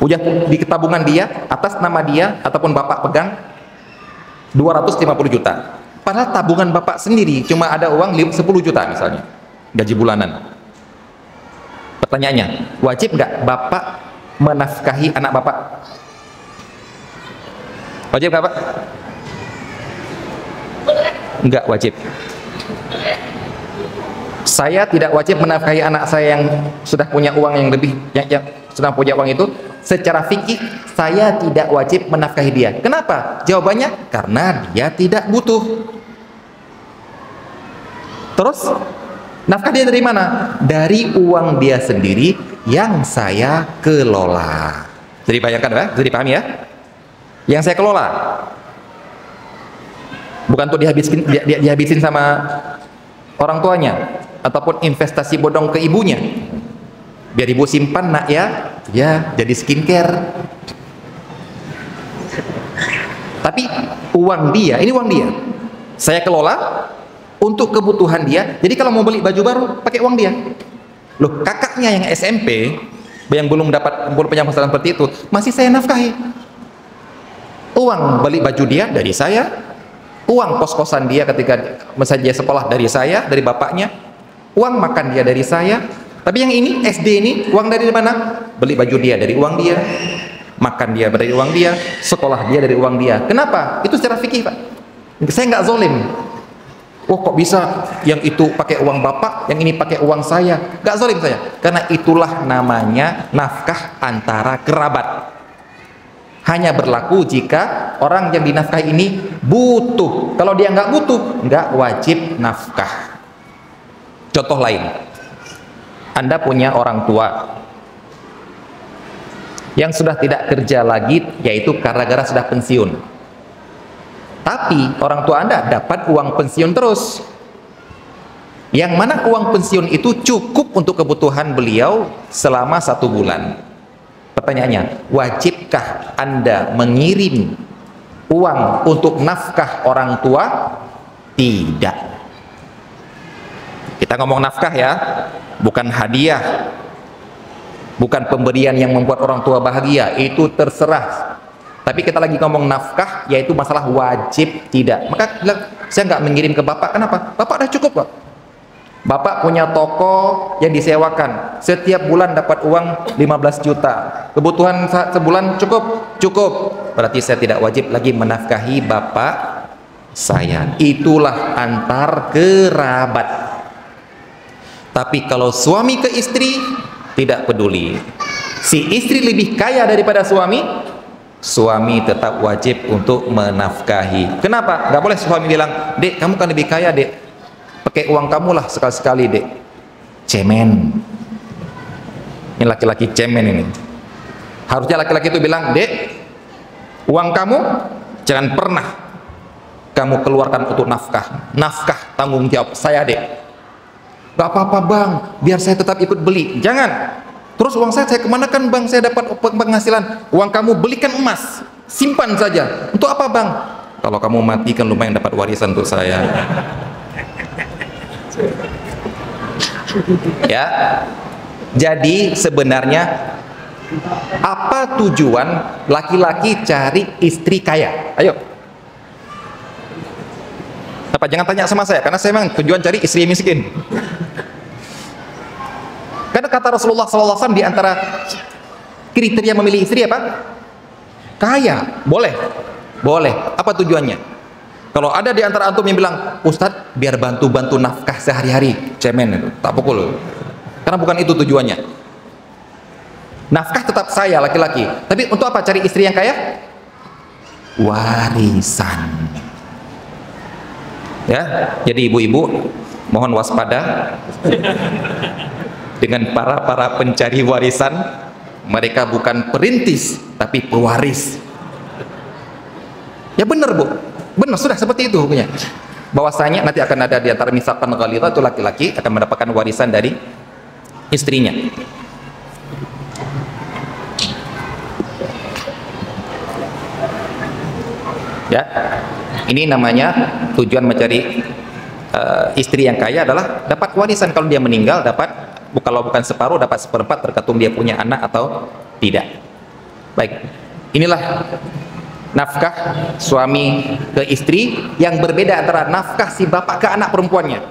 punya di tabungan dia, atas nama dia ataupun bapak pegang 250 juta, padahal tabungan bapak sendiri cuma ada uang 10 juta misalnya, gaji bulanan. Pertanyaannya, wajib nggak bapak menafkahi anak bapak? Wajib nggak Pak? Nggak wajib. Saya tidak wajib menafkahi anak saya yang sudah punya uang yang lebih, yang sudah punya uang itu. Secara fikih saya tidak wajib menafkahi dia. Kenapa? Jawabannya, karena dia tidak butuh. Terus nafkah dia dari mana? Dari uang dia sendiri yang saya kelola. Jadi bayangkan ya, jadi pahami ya? Yang saya kelola, bukan untuk dihabisin sama orang tuanya ataupun investasi bodong ke ibunya biar ibu simpan nak ya, jadi skincare. Tapi uang dia, ini uang dia, saya kelola untuk kebutuhan dia. Jadi kalau mau beli baju baru pakai uang dia. Loh, kakaknya yang SMP yang belum punya masalah seperti itu masih saya nafkahi. Uang beli baju dia dari saya, uang kos-kosan dia ketika misalnya sekolah dari saya, dari bapaknya, uang makan dia dari saya. Tapi yang ini SD ini uang dari mana? Beli baju dia dari uang dia, makan dia dari uang dia, sekolah dia dari uang dia. Kenapa? Itu secara fikih Pak. Saya nggak zolim. Oh kok bisa yang itu pakai uang bapak, yang ini pakai uang saya? Nggak zolim saya. Karena itulah namanya nafkah antara kerabat. Hanya berlaku jika orang yang dinafkahi ini butuh. Kalau dia nggak butuh, nggak wajib nafkah. Contoh lain, Anda punya orang tua yang sudah tidak kerja lagi, yaitu gara-gara sudah pensiun. Tapi orang tua Anda dapat uang pensiun terus, yang mana uang pensiun itu cukup untuk kebutuhan beliau selama 1 bulan. Pertanyaannya, wajibkah Anda mengirim uang untuk nafkah orang tua? Tidak. Kita ngomong nafkah ya, bukan hadiah, bukan pemberian yang membuat orang tua bahagia, itu terserah. Tapi kita lagi ngomong nafkah, yaitu masalah wajib tidak. Maka saya nggak mengirim ke bapak. Kenapa? Bapak udah cukup Pak. Bapak punya toko yang disewakan, setiap bulan dapat uang 15 juta, kebutuhan sebulan cukup. Berarti saya tidak wajib lagi menafkahi bapak saya. Itulah antar kerabat. Tapi kalau suami ke istri, tidak peduli. Si istri lebih kaya daripada suami, suami tetap wajib untuk menafkahi. Kenapa? Nggak boleh suami bilang, dek kamu kan lebih kaya dek, pakai uang kamu lah sekali-sekali dek. Cemen. Ini laki-laki cemen ini. Harusnya laki-laki itu bilang, dek uang kamu jangan pernah kamu keluarkan untuk nafkah. Nafkah tanggung jawab saya dek. Gak apa-apa bang, biar saya tetap ikut beli. Jangan. Terus uang saya kemanakan bang? Saya dapat penghasilan. Uang kamu belikan emas, simpan saja. Untuk apa bang? Kalau kamu mati kan lumayan dapat warisan untuk saya. Ya, jadi sebenarnya apa tujuan laki-laki cari istri kaya? Ayo. Apa jangan tanya sama saya, karena saya memang tujuan cari istri miskin. Karena kata Rasulullah SAW, di antara kriteria memilih istri apa? Kaya. Boleh, boleh. Apa tujuannya? Kalau ada di antara antum yang bilang, Ustadz biar bantu-bantu nafkah sehari-hari, cemen itu, tak pukul. Karena bukan itu tujuannya. Nafkah tetap saya laki-laki, tapi untuk apa cari istri yang kaya? Warisan. Ya, jadi ibu-ibu mohon waspada dengan para pencari warisan. Mereka bukan perintis tapi pewaris. Ya benar Bu, benar, sudah seperti itu hukumnya. Bahwasanya nanti akan ada di antara misaqan ghalidha, itu laki-laki akan mendapatkan warisan dari istrinya. Ya, ini namanya tujuan mencari istri yang kaya adalah dapat warisan. Kalau dia meninggal dapat, kalau bukan separuh dapat seperempat, tergantung dia punya anak atau tidak. Baik, inilah nafkah suami ke istri yang berbeda antara nafkah si bapak ke anak perempuannya.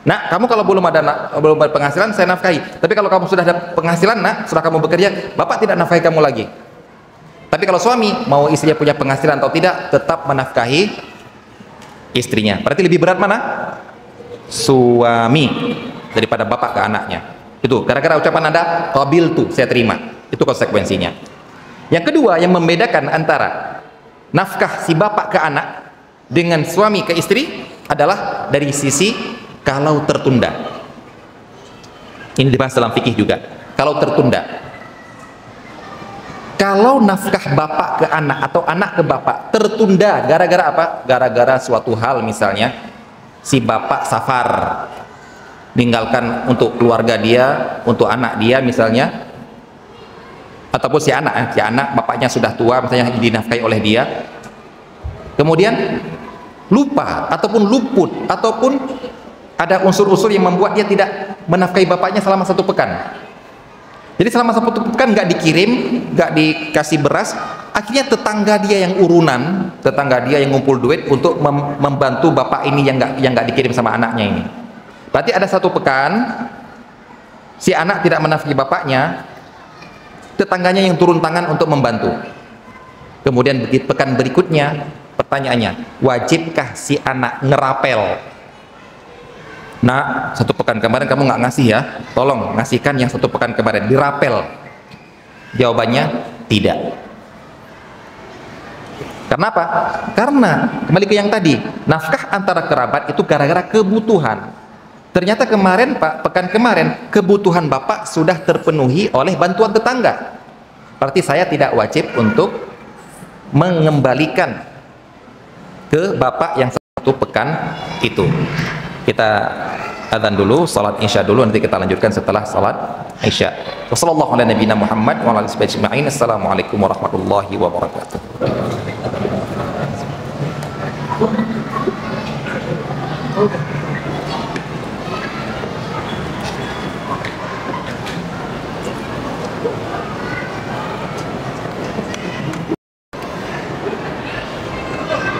Nah, kamu kalau belum ada penghasilan, saya nafkahi. Tapi kalau kamu sudah ada penghasilan, nak, sudah kamu bekerja, bapak tidak nafkahi kamu lagi. Tapi kalau suami mau istrinya punya penghasilan atau tidak, tetap menafkahi istrinya. Berarti lebih berat mana? Suami daripada bapak ke anaknya. Itu gara-gara ucapan Anda, qabiltu, saya terima. Itu konsekuensinya. Yang kedua yang membedakan antara nafkah si bapak ke anak dengan suami ke istri adalah dari sisi kalau tertunda. Ini dibahas dalam fikih juga. Kalau tertunda. Kalau nafkah bapak ke anak atau anak ke bapak tertunda gara-gara apa? Gara-gara suatu hal, misalnya si bapak safar, meninggalkan untuk keluarga dia, untuk anak dia misalnya, ataupun si anak bapaknya sudah tua misalnya, dinafkahi oleh dia, kemudian lupa ataupun luput ataupun ada unsur-unsur yang membuat dia tidak menafkahi bapaknya selama 1 pekan. Jadi selama 1 pekan nggak dikirim, nggak dikasih beras, akhirnya tetangga dia yang urunan, tetangga dia yang ngumpul duit untuk membantu bapak ini yang nggak dikirim sama anaknya ini. Berarti ada 1 pekan si anak tidak menafkahi bapaknya, tetangganya yang turun tangan untuk membantu. Kemudian pekan berikutnya, pertanyaannya, wajibkah si anak ngerapel? Nah, 1 pekan kemarin kamu nggak ngasih ya, tolong ngasihkan yang 1 pekan kemarin, dirapel. Jawabannya tidak. Kenapa? Karena kembali ke yang tadi, nafkah antara kerabat itu gara-gara kebutuhan. Ternyata kemarin Pak, pekan kemarin kebutuhan bapak sudah terpenuhi oleh bantuan tetangga. Berarti saya tidak wajib untuk mengembalikan ke bapak yang 1 pekan itu. Kita adzan dulu, salat isya dulu, nanti kita lanjutkan setelah salat isya. Wassallallahu ala nabiyina Muhammad wa ala alihi ajma'in. Assalamualaikum warahmatullahi wabarakatuh.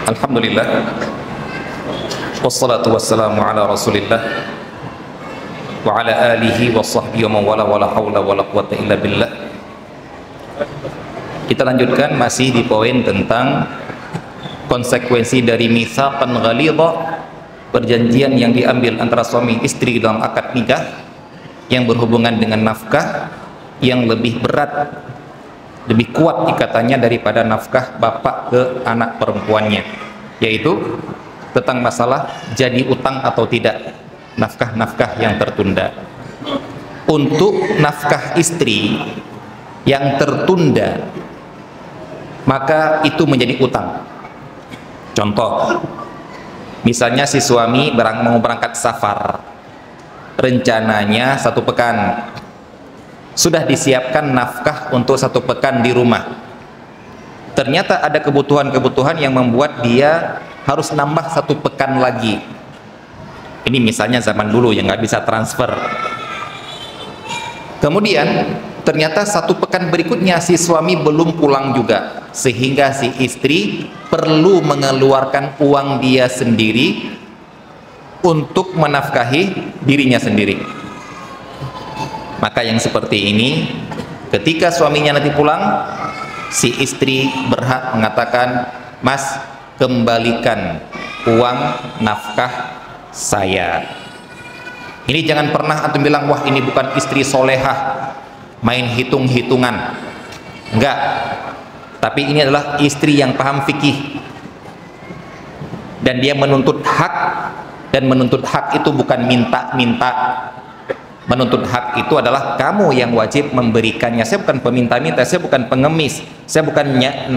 Alhamdulillah. Wassalatu wassalamu ala rasulillah wa ala alihi wa sahbihi wa mawala wa la hawla wa la quwata illa billah. Kita lanjutkan masih di poin tentang konsekuensi dari mitsaqan ghalidha, perjanjian yang diambil antara suami istri dalam akad nikah yang berhubungan dengan nafkah yang lebih berat, lebih kuat ikatannya daripada nafkah bapak ke anak perempuannya, yaitu tentang masalah jadi utang atau tidak, nafkah-nafkah yang tertunda. Untuk nafkah istri yang tertunda, maka itu menjadi utang. Contoh, misalnya si suami mau berangkat safar, rencananya 1 pekan, sudah disiapkan nafkah untuk 1 pekan di rumah. ternyata ada kebutuhan-kebutuhan yang membuat dia harus nambah 1 pekan lagi. Ini misalnya zaman dulu yang nggak bisa transfer. Kemudian ternyata 1 pekan berikutnya si suami belum pulang juga, sehingga si istri perlu mengeluarkan uang dia sendiri untuk menafkahi dirinya sendiri. Maka yang seperti ini, ketika suaminya nanti pulang, si istri berhak mengatakan, "Mas, kembalikan uang nafkah saya." Ini jangan pernah antum bilang, "Wah, ini bukan istri solehah, main hitung-hitungan." Enggak. Tapi ini adalah istri yang paham fikih, dan dia menuntut hak, dan menuntut hak itu bukan minta-minta. Menuntut hak itu adalah kamu yang wajib memberikannya. Saya bukan peminta-minta, saya bukan pengemis, saya bukan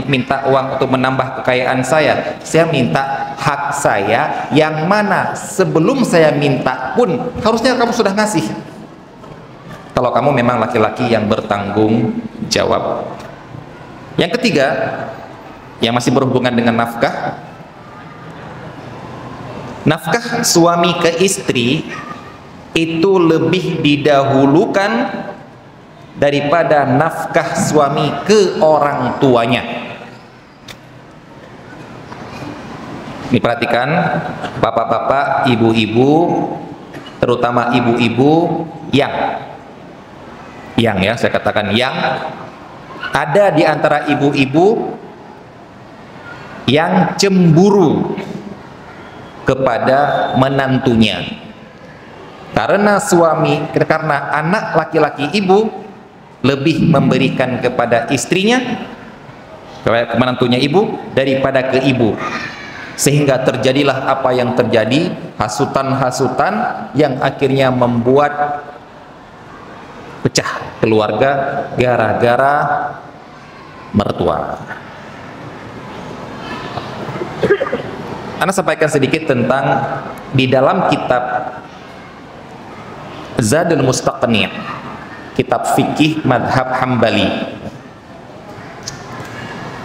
minta uang untuk menambah kekayaan saya. Saya minta hak saya yang mana sebelum saya minta pun harusnya kamu sudah ngasih. Kalau kamu memang laki-laki yang bertanggung jawab. Yang ketiga, yang masih berhubungan dengan nafkah, nafkah suami ke istri itu lebih didahulukan daripada nafkah suami ke orang tuanya. Ini perhatikan bapak-bapak, ibu-ibu, terutama ibu-ibu yang ya, saya katakan yang ada di antara ibu-ibu yang cemburu kepada menantunya. Karena anak laki-laki ibu lebih memberikan kepada istrinya, kepada menantunya ibu, daripada ke ibu, sehingga terjadilah apa yang terjadi, hasutan-hasutan yang akhirnya membuat pecah keluarga gara-gara mertua. Ana sampaikan sedikit tentang di dalam kitab Zadul Mustaqni', kitab fikih madhab Hambali.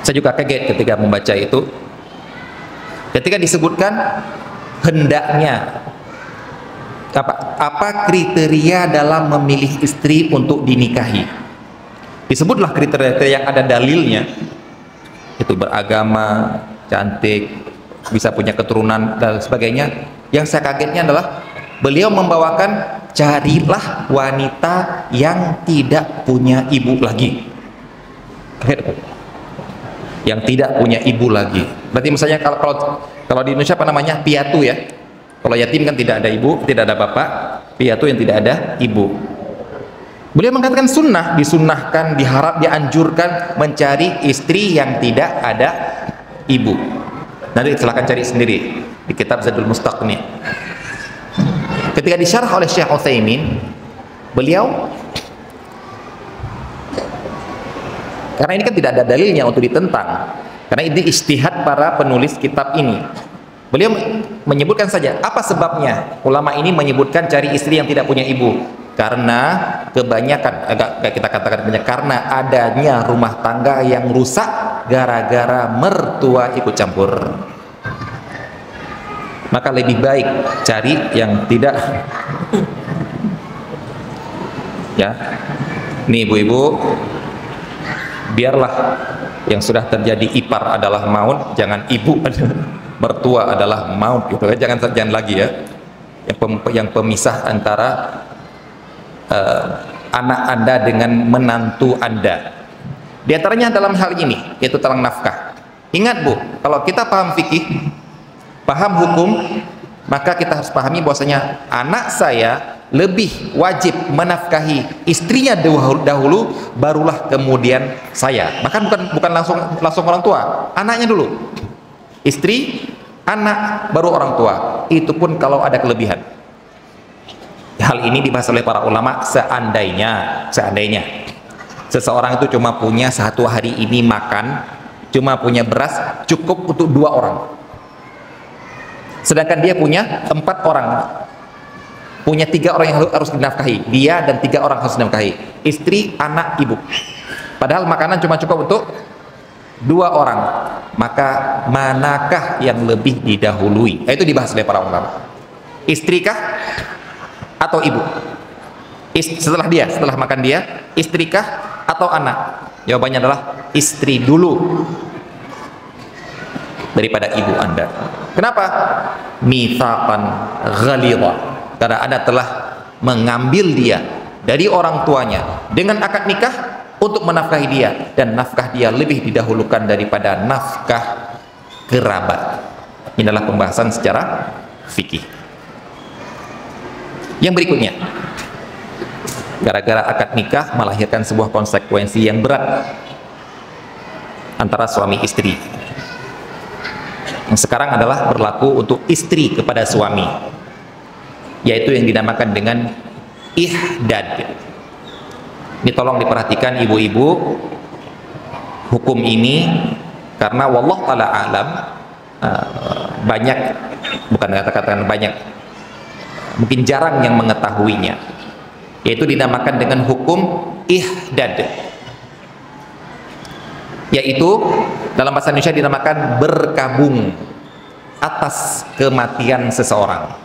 Saya juga kaget ketika membaca itu, ketika disebutkan hendaknya apa kriteria dalam memilih istri untuk dinikahi. Disebutlah kriteria yang ada dalilnya, itu beragama, cantik, bisa punya keturunan dan sebagainya. Yang saya kagetnya adalah beliau membawakan, carilah wanita yang tidak punya ibu lagi. Yang tidak punya ibu lagi. Berarti misalnya kalau di Indonesia apa namanya? Piatu ya. Kalau yatim kan tidak ada ibu, tidak ada bapak. Piatu yang tidak ada ibu. Beliau mengatakan sunnah, disunnahkan, diharap, dianjurkan mencari istri yang tidak ada ibu. Nanti silakan cari sendiri di kitab Zadul Mustaqni'. Ketika disyarah oleh Syekh Utsaimin, beliau, karena ini kan tidak ada dalilnya untuk ditentang, karena ini ijtihad para penulis kitab ini, beliau menyebutkan saja apa sebabnya ulama ini menyebutkan cari istri yang tidak punya ibu. Karena kebanyakan, kita katakan banyak, karena adanya rumah tangga yang rusak gara-gara mertua ikut campur. Maka lebih baik cari yang tidak, ya. Nih ibu-ibu, biarlah yang sudah terjadi ipar adalah maut, jangan ibu mertua adalah maut gitu. Jangan lagi ya. Yang pemisah antara anak Anda dengan menantu Anda. Di antaranya dalam hal ini, yaitu tentang nafkah. Ingat Bu, kalau kita paham fikih, paham hukum, maka kita harus pahami bahwasanya anak saya lebih wajib menafkahi istrinya dahulu, barulah kemudian saya. Bahkan bukan langsung orang tua, anaknya dulu. Istri, anak, baru orang tua. Itu pun kalau ada kelebihan. Hal ini dibahas oleh para ulama, seandainya seseorang itu cuma punya satu hari ini makan, cuma punya beras cukup untuk 2 orang, sedangkan dia punya 4 orang, punya 3 orang yang harus dinafkahi, dia dan 3 orang harus dinafkahi, istri, anak, ibu, padahal makanan cuma cukup untuk dua orang, maka manakah yang lebih didahului? Itu dibahas oleh para ulama. Istrikah atau ibu? Setelah makan dia, istrikah atau anak? Jawabannya adalah istri dulu daripada ibu Anda. Kenapa? Mitsaqan ghalidha. Karena Anda telah mengambil dia dari orang tuanya dengan akad nikah untuk menafkahi dia, dan nafkah dia lebih didahulukan daripada nafkah kerabat. Ini adalah pembahasan secara fikih. Yang berikutnya, gara-gara akad nikah melahirkan sebuah konsekuensi yang berat antara suami istri. Yang sekarang adalah berlaku untuk istri kepada suami, yaitu yang dinamakan dengan ihdad. Ini tolong diperhatikan ibu-ibu, hukum ini karena wallah ta'ala alam, banyak, bukan kata-kata banyak, mungkin jarang yang mengetahuinya, yaitu dinamakan dengan hukum ihdad, yaitu dalam bahasa Indonesia dinamakan berkabung atas kematian seseorang.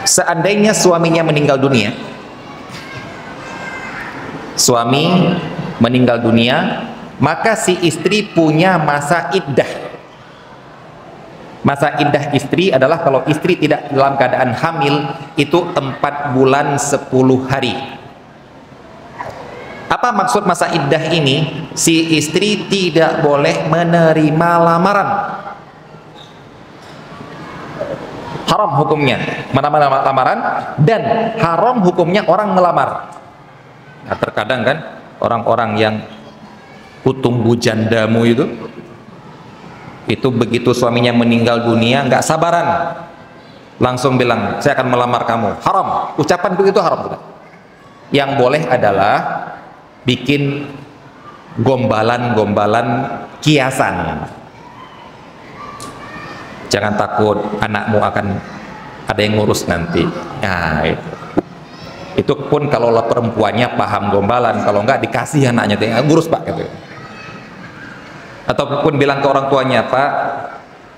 Seandainya suaminya meninggal dunia, suami meninggal dunia, maka si istri punya masa iddah. Masa iddah istri adalah kalau istri tidak dalam keadaan hamil, itu 4 bulan 10 hari. Apa maksud masa iddah ini? Si istri tidak boleh menerima lamaran. Haram hukumnya menerima lamaran, dan haram hukumnya orang melamar. Nah, terkadang kan orang-orang yang kutumbu jandamu itu begitu suaminya meninggal dunia nggak sabaran, langsung bilang saya akan melamar kamu. Haram, ucapan begitu haram. Yang boleh adalah bikin gombalan-gombalan kiasan. Jangan takut anakmu akan ada yang ngurus nanti. Nah, itu pun kalau perempuannya paham gombalan, kalau enggak dikasih anaknya, ngurus pak gitu. Ataupun bilang ke orang tuanya, Pak,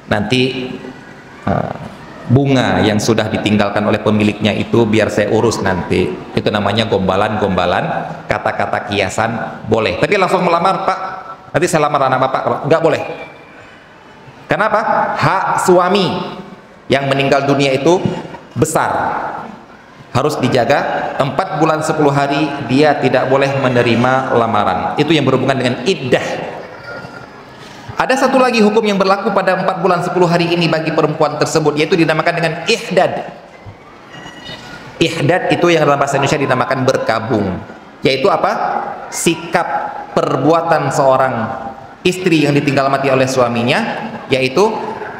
nanti bunga yang sudah ditinggalkan oleh pemiliknya itu biar saya urus nanti. Itu namanya gombalan-gombalan, kata-kata kiasan boleh. Tapi langsung melamar, Pak, nanti saya lamar anak bapak, enggak boleh. Kenapa? Hak suami yang meninggal dunia itu besar, harus dijaga. 4 bulan 10 hari dia tidak boleh menerima lamaran. Itu yang berhubungan dengan iddah. Ada satu lagi hukum yang berlaku pada 4 bulan 10 hari ini bagi perempuan tersebut, yaitu dinamakan dengan ihdad. Ihdad itu yang dalam bahasa Indonesia dinamakan berkabung, yaitu apa? Sikap perbuatan seorang istri yang ditinggal mati oleh suaminya, yaitu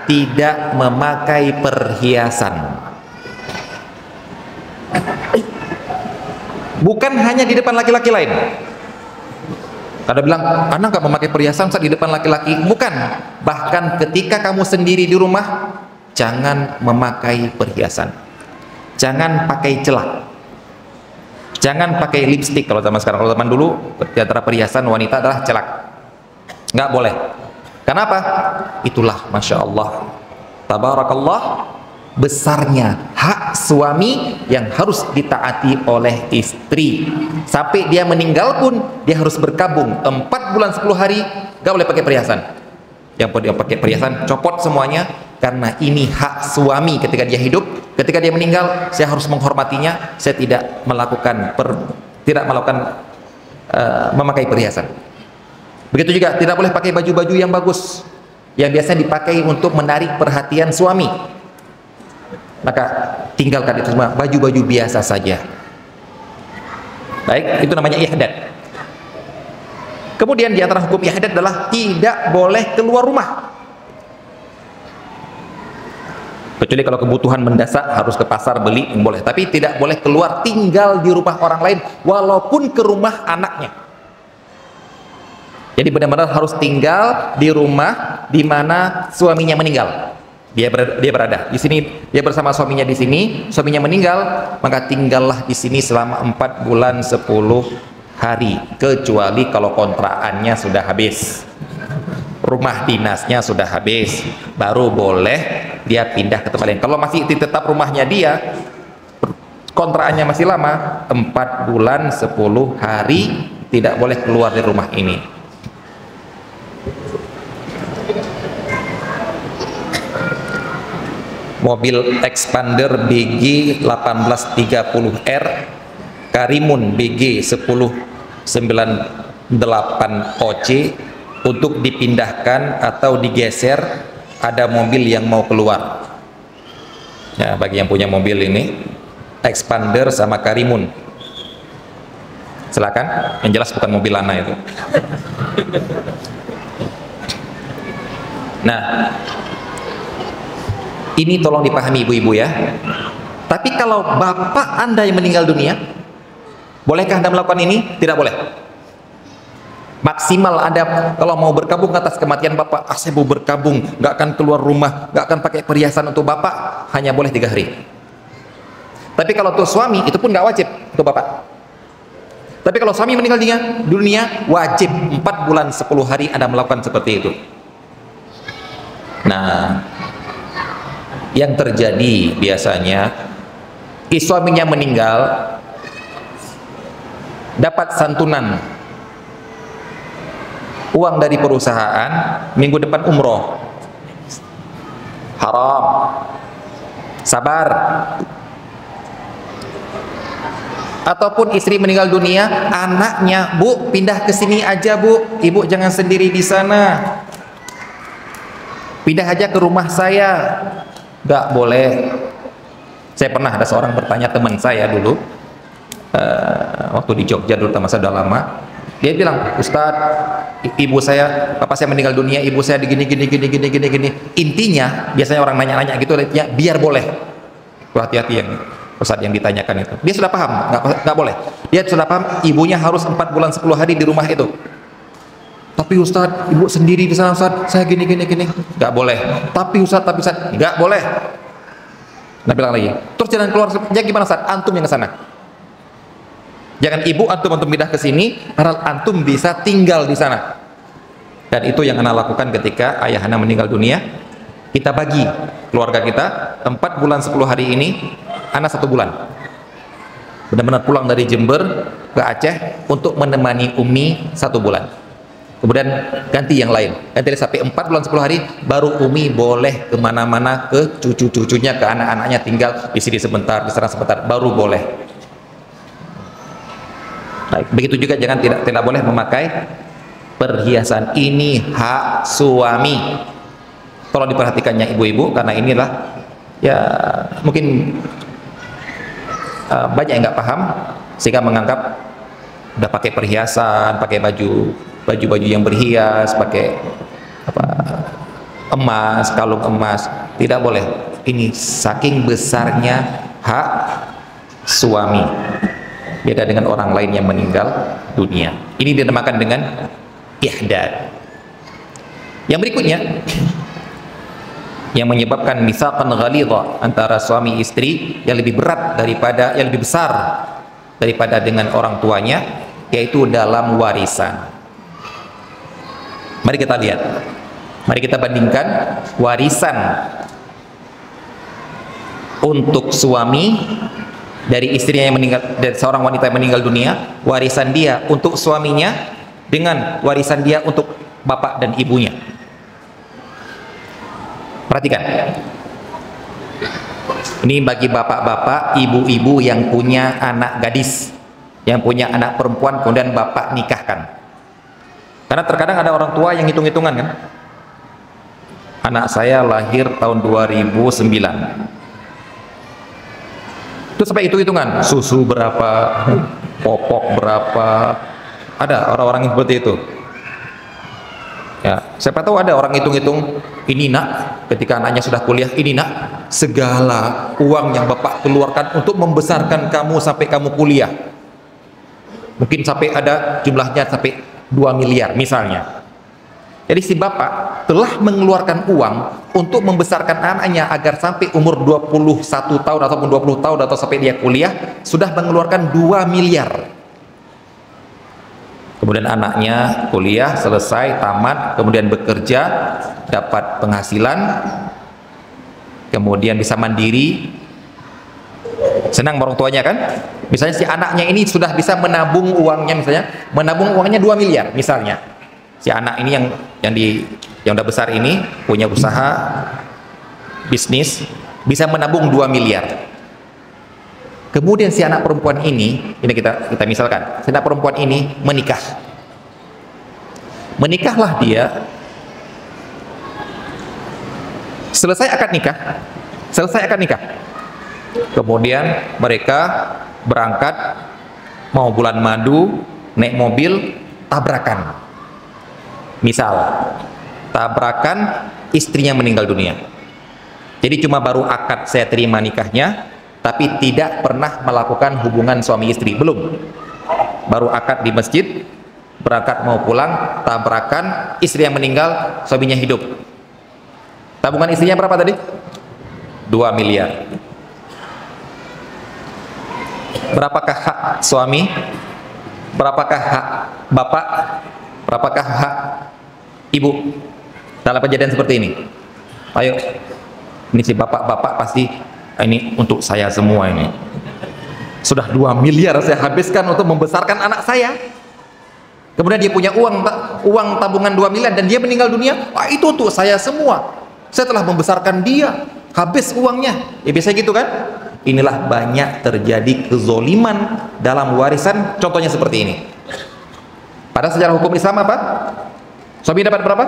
tidak memakai perhiasan. Bukan hanya di depan laki-laki lain. Ada bilang, anak nggak memakai perhiasan saat di depan laki-laki. Bukan. Bahkan ketika kamu sendiri di rumah, jangan memakai perhiasan. Jangan pakai celak. Jangan pakai lipstik kalau zaman sekarang. Kalau zaman dulu, di antara perhiasan wanita adalah celak. Nggak boleh. Kenapa? Itulah, Masya Allah, Tabarakallah, besarnya hak suami yang harus ditaati oleh istri. Sampai dia meninggal pun dia harus berkabung 4 bulan 10 hari, gak boleh pakai perhiasan. Yang dia pakai perhiasan copot semuanya, karena ini hak suami ketika dia hidup. Ketika dia meninggal, saya harus menghormatinya. Saya tidak melakukan memakai perhiasan. Begitu juga tidak boleh pakai baju-baju yang bagus, yang biasa dipakai untuk menarik perhatian suami. Maka tinggalkan itu semua, baju-baju biasa saja. Baik, itu namanya ihdad. Kemudian di antara hukum ihdad adalah tidak boleh keluar rumah. Kecuali kalau kebutuhan mendesak harus ke pasar beli, boleh. Tapi tidak boleh keluar tinggal di rumah orang lain, walaupun ke rumah anaknya. Jadi benar-benar harus tinggal di rumah di mana suaminya meninggal. dia berada di sini, dia bersama suaminya di sini, suaminya meninggal, maka tinggallah di sini selama 4 bulan 10 hari, kecuali kalau kontraannya sudah habis, rumah dinasnya sudah habis, baru boleh dia pindah ke tempat lain. Kalau masih tetap rumahnya dia, kontraannya masih lama, 4 bulan 10 hari tidak boleh keluar dari rumah ini. Mobil Expander BG 1830R Karimun BG 1098 OC untuk dipindahkan atau digeser. Ada mobil yang mau keluar ya, bagi yang punya mobil ini Expander sama Karimun, silakan. Yang jelas bukan mobil Lana itu. Nah, ini tolong dipahami ibu-ibu ya. Tapi kalau bapak Anda yang meninggal dunia, bolehkah Anda melakukan ini? Tidak boleh. Maksimal Anda kalau mau berkabung atas kematian bapak, saya mau berkabung, nggak akan keluar rumah, nggak akan pakai perhiasan untuk bapak, hanya boleh 3 hari. Tapi kalau untuk suami, itu pun nggak wajib untuk bapak. Tapi kalau suami meninggal dunia, wajib 4 bulan 10 hari Anda melakukan seperti itu. Nah, yang terjadi biasanya suaminya meninggal, dapat santunan uang dari perusahaan, minggu depan umroh, haram, sabar. Ataupun istri meninggal dunia, anaknya, bu pindah ke sini aja bu, ibu jangan sendiri di sana, pindah aja ke rumah saya. Nggak boleh. Saya pernah ada seorang bertanya, teman saya dulu waktu di Jogja dulu, masa udah lama, dia bilang, Ustadz, ibu saya, bapak saya meninggal dunia, ibu saya gini. Intinya biasanya orang nanya-nanya gitu, ya biar boleh. Hati-hati yang Ustadz yang ditanyakan itu, dia sudah paham nggak boleh. Dia sudah paham ibunya harus 4 bulan 10 hari di rumah itu. Tapi Ustadz, ibu sendiri di sana Ustadz, saya gini, nggak boleh. Tapi Ustadz, nggak boleh. Nah bilang lagi, terus jangan keluar, ya gimana Ustadz? Antum yang ke sana. Jangan ibu antum pindah ke sini, padahal antum bisa tinggal di sana. Dan itu yang Anda lakukan ketika ayah Anda meninggal dunia. Kita bagi keluarga kita 4 bulan 10 hari ini, Anda 1 bulan. Benar-benar pulang dari Jember ke Aceh untuk menemani Umi 1 bulan. Kemudian ganti yang lain, ganti sampai 4 bulan 10 hari, baru Umi boleh kemana-mana, ke cucu-cucunya, ke anak-anaknya, tinggal di sini sebentar, di sana sebentar, baru boleh. Baik, begitu juga jangan tidak boleh memakai perhiasan. Ini hak suami. Tolong diperhatikannya ibu-ibu, karena inilah ya mungkin banyak yang nggak paham sehingga menganggap udah pakai perhiasan, pakai baju yang berhias, pakai emas, kalung emas, tidak boleh. Ini saking besarnya hak suami, beda dengan orang lain yang meninggal dunia. Ini dinamakan dengan ihdad. Yang berikutnya yang menyebabkan mitsaqan ghalidha antara suami istri yang lebih berat daripada, yang lebih besar daripada dengan orang tuanya, yaitu dalam warisan. Mari kita lihat, mari kita bandingkan warisan untuk suami dari istrinya yang meninggal, dari seorang wanita yang meninggal dunia, warisan dia untuk suaminya dengan warisan dia untuk bapak dan ibunya. Perhatikan, ini bagi bapak-bapak, ibu-ibu yang punya anak gadis, yang punya anak perempuan kemudian bapak nikahkan. Karena terkadang ada orang tua yang hitung-hitungan kan, anak saya lahir tahun 2009, itu sampai hitung-hitungan, susu berapa, popok berapa, ada orang-orang yang seperti itu ya. Siapa tahu ada orang hitung-hitung, ini nak, ketika anaknya sudah kuliah, ini nak, segala uang yang bapak keluarkan untuk membesarkan kamu sampai kamu kuliah, mungkin sampai ada jumlahnya sampai 2 miliar misalnya. Jadi si bapak telah mengeluarkan uang untuk membesarkan anaknya agar sampai umur 21 tahun ataupun 20 tahun atau sampai dia kuliah, sudah mengeluarkan 2 miliar. Kemudian anaknya kuliah, selesai, tamat, kemudian bekerja, dapat penghasilan, kemudian bisa mandiri. Senang orang tuanya kan? Misalnya si anaknya ini sudah bisa menabung uangnya, misalnya menabung uangnya 2 miliar misalnya. Si anak ini yang udah besar ini punya usaha bisnis, bisa menabung 2 miliar. Kemudian si anak perempuan ini kita misalkan, si anak perempuan ini menikah. Menikahlah dia. Selesai akad nikah. Kemudian mereka berangkat mau bulan madu, naik mobil, tabrakan. Misal, tabrakan, istrinya meninggal dunia. Jadi cuma baru akad saya terima nikahnya, tapi tidak pernah melakukan hubungan suami istri, belum. Baru akad di masjid, berangkat mau pulang, tabrakan, istri yang meninggal, suaminya hidup. Tabungan istrinya berapa tadi? 2 miliar. Berapakah hak suami? Berapakah hak bapak? Berapakah hak ibu dalam kejadian seperti ini? Ayo, ini si bapak-bapak pasti ini untuk saya semua ini. Sudah 2 miliar saya habiskan untuk membesarkan anak saya. Kemudian dia punya uang tabungan 2 miliar dan dia meninggal dunia. Wah, itu untuk saya semua. Saya telah membesarkan dia, habis uangnya. Ya biasa gitu kan? Inilah banyak terjadi kezoliman dalam warisan. Contohnya seperti ini. Pada sejarah hukum Islam apa? Suami dapat berapa?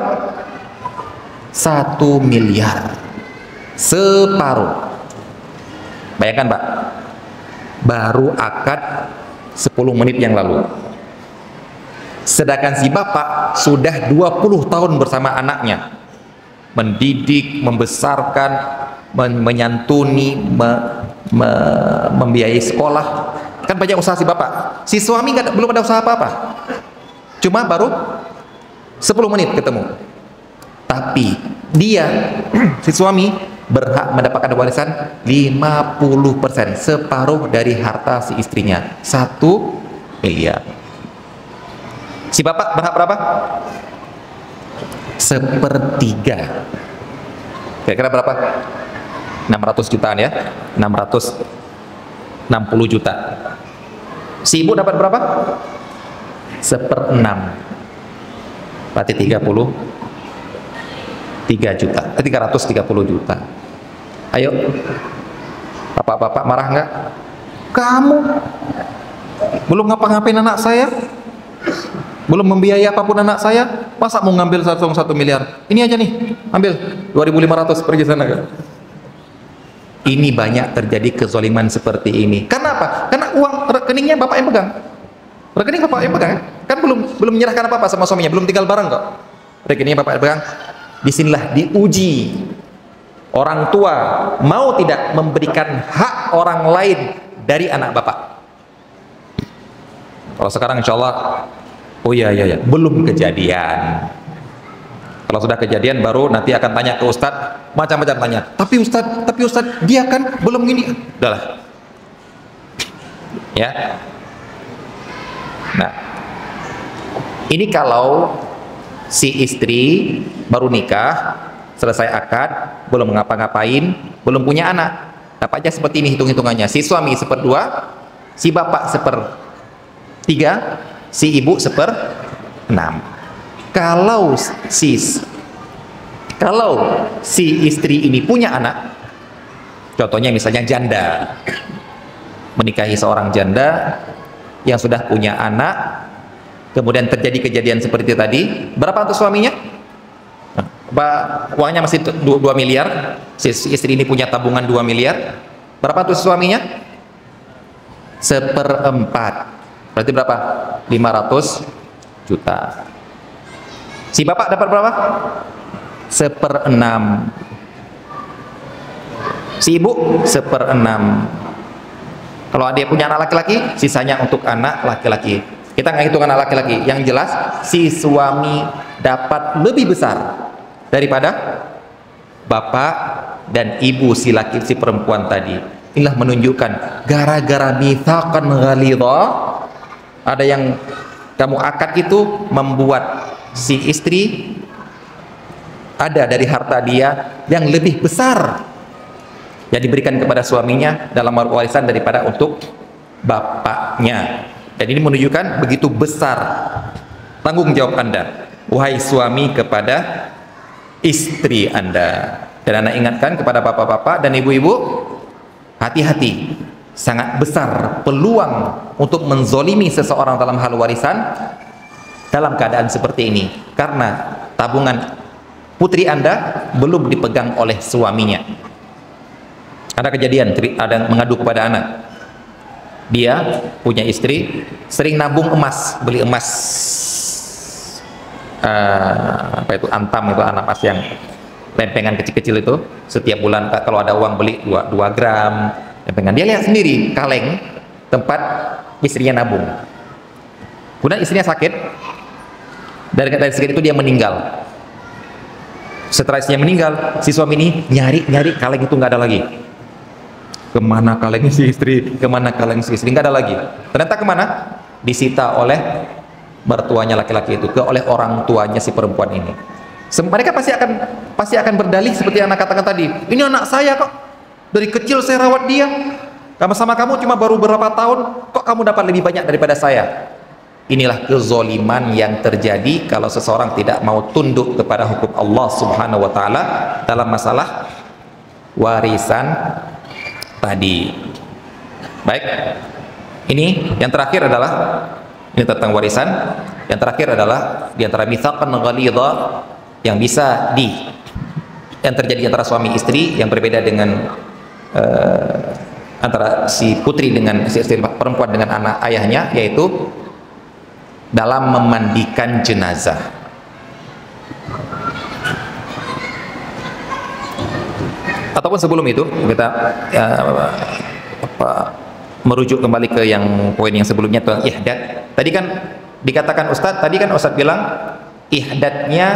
1 miliar. Separuh. Bayangkan Pak, baru akad 10 menit yang lalu. Sedangkan si bapak sudah 20 tahun bersama anaknya. Mendidik, membesarkan, menyantuni, membiayai sekolah. Kan banyak usaha si bapak. Si suami belum ada usaha apa-apa. Cuma baru 10 menit ketemu. Tapi dia, si suami, berhak mendapatkan warisan 50%, separuh dari harta si istrinya, 1 miliar. Si bapak berhak berapa? 1/3. Kira-kira berapa? 600 jutaan ya, 660 juta. Si ibu dapat berapa? 1/6. Berarti 330 juta. Ayo, bapak-bapak marah nggak? Kamu belum ngapa-ngapain anak saya, belum membiayai apapun anak saya, masa mau ngambil 1 miliar? Ini aja nih, ambil 2.500 pergi sana kan? Ini banyak terjadi kezaliman seperti ini. Kenapa? Karena uang rekeningnya bapak yang pegang. Rekening bapak yang pegang, kan belum menyerahkan apa-apa sama suaminya, belum tinggal bareng kok. Rekeningnya bapak yang pegang. Disinilah diuji orang tua mau tidak memberikan hak orang lain dari anak bapak. Kalau sekarang insya Allah, oh ya, belum kejadian. Kalau sudah kejadian baru nanti akan tanya ke Ustadz, macam-macam tanya. Tapi Ustadz dia kan belum gini. Udahlah. Ya. Nah, ini kalau si istri baru nikah, selesai akad, belum ngapa-ngapain, belum punya anak. Dapat aja seperti ini hitung-hitungannya. Si suami 1/2, si bapak 1/3, si ibu 1/6. Kalau si istri ini punya anak, contohnya misalnya janda, menikahi seorang janda yang sudah punya anak, kemudian terjadi kejadian seperti tadi, berapa untuk suaminya? Uangnya masih 2 miliar, si istri ini punya tabungan 2 miliar, berapa untuk suaminya? 1/4. Berarti berapa? 500 juta. Si bapak dapat berapa? 1/6. Si ibu 1/6. Kalau dia punya anak laki-laki, sisanya untuk anak laki-laki. Kita nggak hitung anak laki-laki. Yang jelas si suami dapat lebih besar daripada bapak dan ibu si perempuan tadi. Inilah menunjukkan gara-gara mitsaqan ghalidha, ada yang kamu akad itu membuat si istri ada dari harta dia yang lebih besar yang diberikan kepada suaminya dalam warisan daripada untuk bapaknya. Dan ini menunjukkan begitu besar tanggung jawab Anda, wahai suami, kepada istri Anda. Dan Anda ingatkan kepada bapak-bapak dan ibu-ibu, hati-hati, sangat besar peluang untuk menzolimi seseorang dalam hal warisan dalam keadaan seperti ini, karena tabungan putri Anda belum dipegang oleh suaminya. Ada kejadian, ada yang mengadu kepada anak, dia punya istri sering nabung emas, beli emas apa itu, antam itu, anak emas yang lempengan kecil-kecil itu, setiap bulan kalau ada uang beli 2 gram lempengan. Dia lihat sendiri kaleng tempat istrinya nabung. Kemudian istrinya sakit, dari sakit itu dia meninggal. Setelah istrinya meninggal, si suami ini nyari kaleng itu nggak ada lagi. Kemana kaleng si istri, kemana kaleng si istri, nggak ada lagi. Ternyata kemana? Disita oleh mertuanya laki-laki itu, oleh orang tuanya si perempuan ini. Mereka pasti akan berdalih seperti yang anak katakan tadi, ini anak saya kok, dari kecil saya rawat dia, sama kamu cuma baru berapa tahun, kok kamu dapat lebih banyak daripada saya. Inilah kezoliman yang terjadi kalau seseorang tidak mau tunduk kepada hukum Allah Subhanahu wa Ta'ala dalam masalah warisan tadi. Baik, ini yang terakhir adalah, ini tentang warisan. Yang terakhir adalah di antara mitsaqan ghalidha yang bisa yang terjadi antara suami istri yang berbeda dengan antara si putri dengan si istri perempuan dengan anak ayahnya, yaitu dalam memandikan jenazah. Ataupun sebelum itu kita merujuk kembali ke yang poin yang sebelumnya tentang ihdad. Tadi kan dikatakan Ustadz, bilang ihdatnya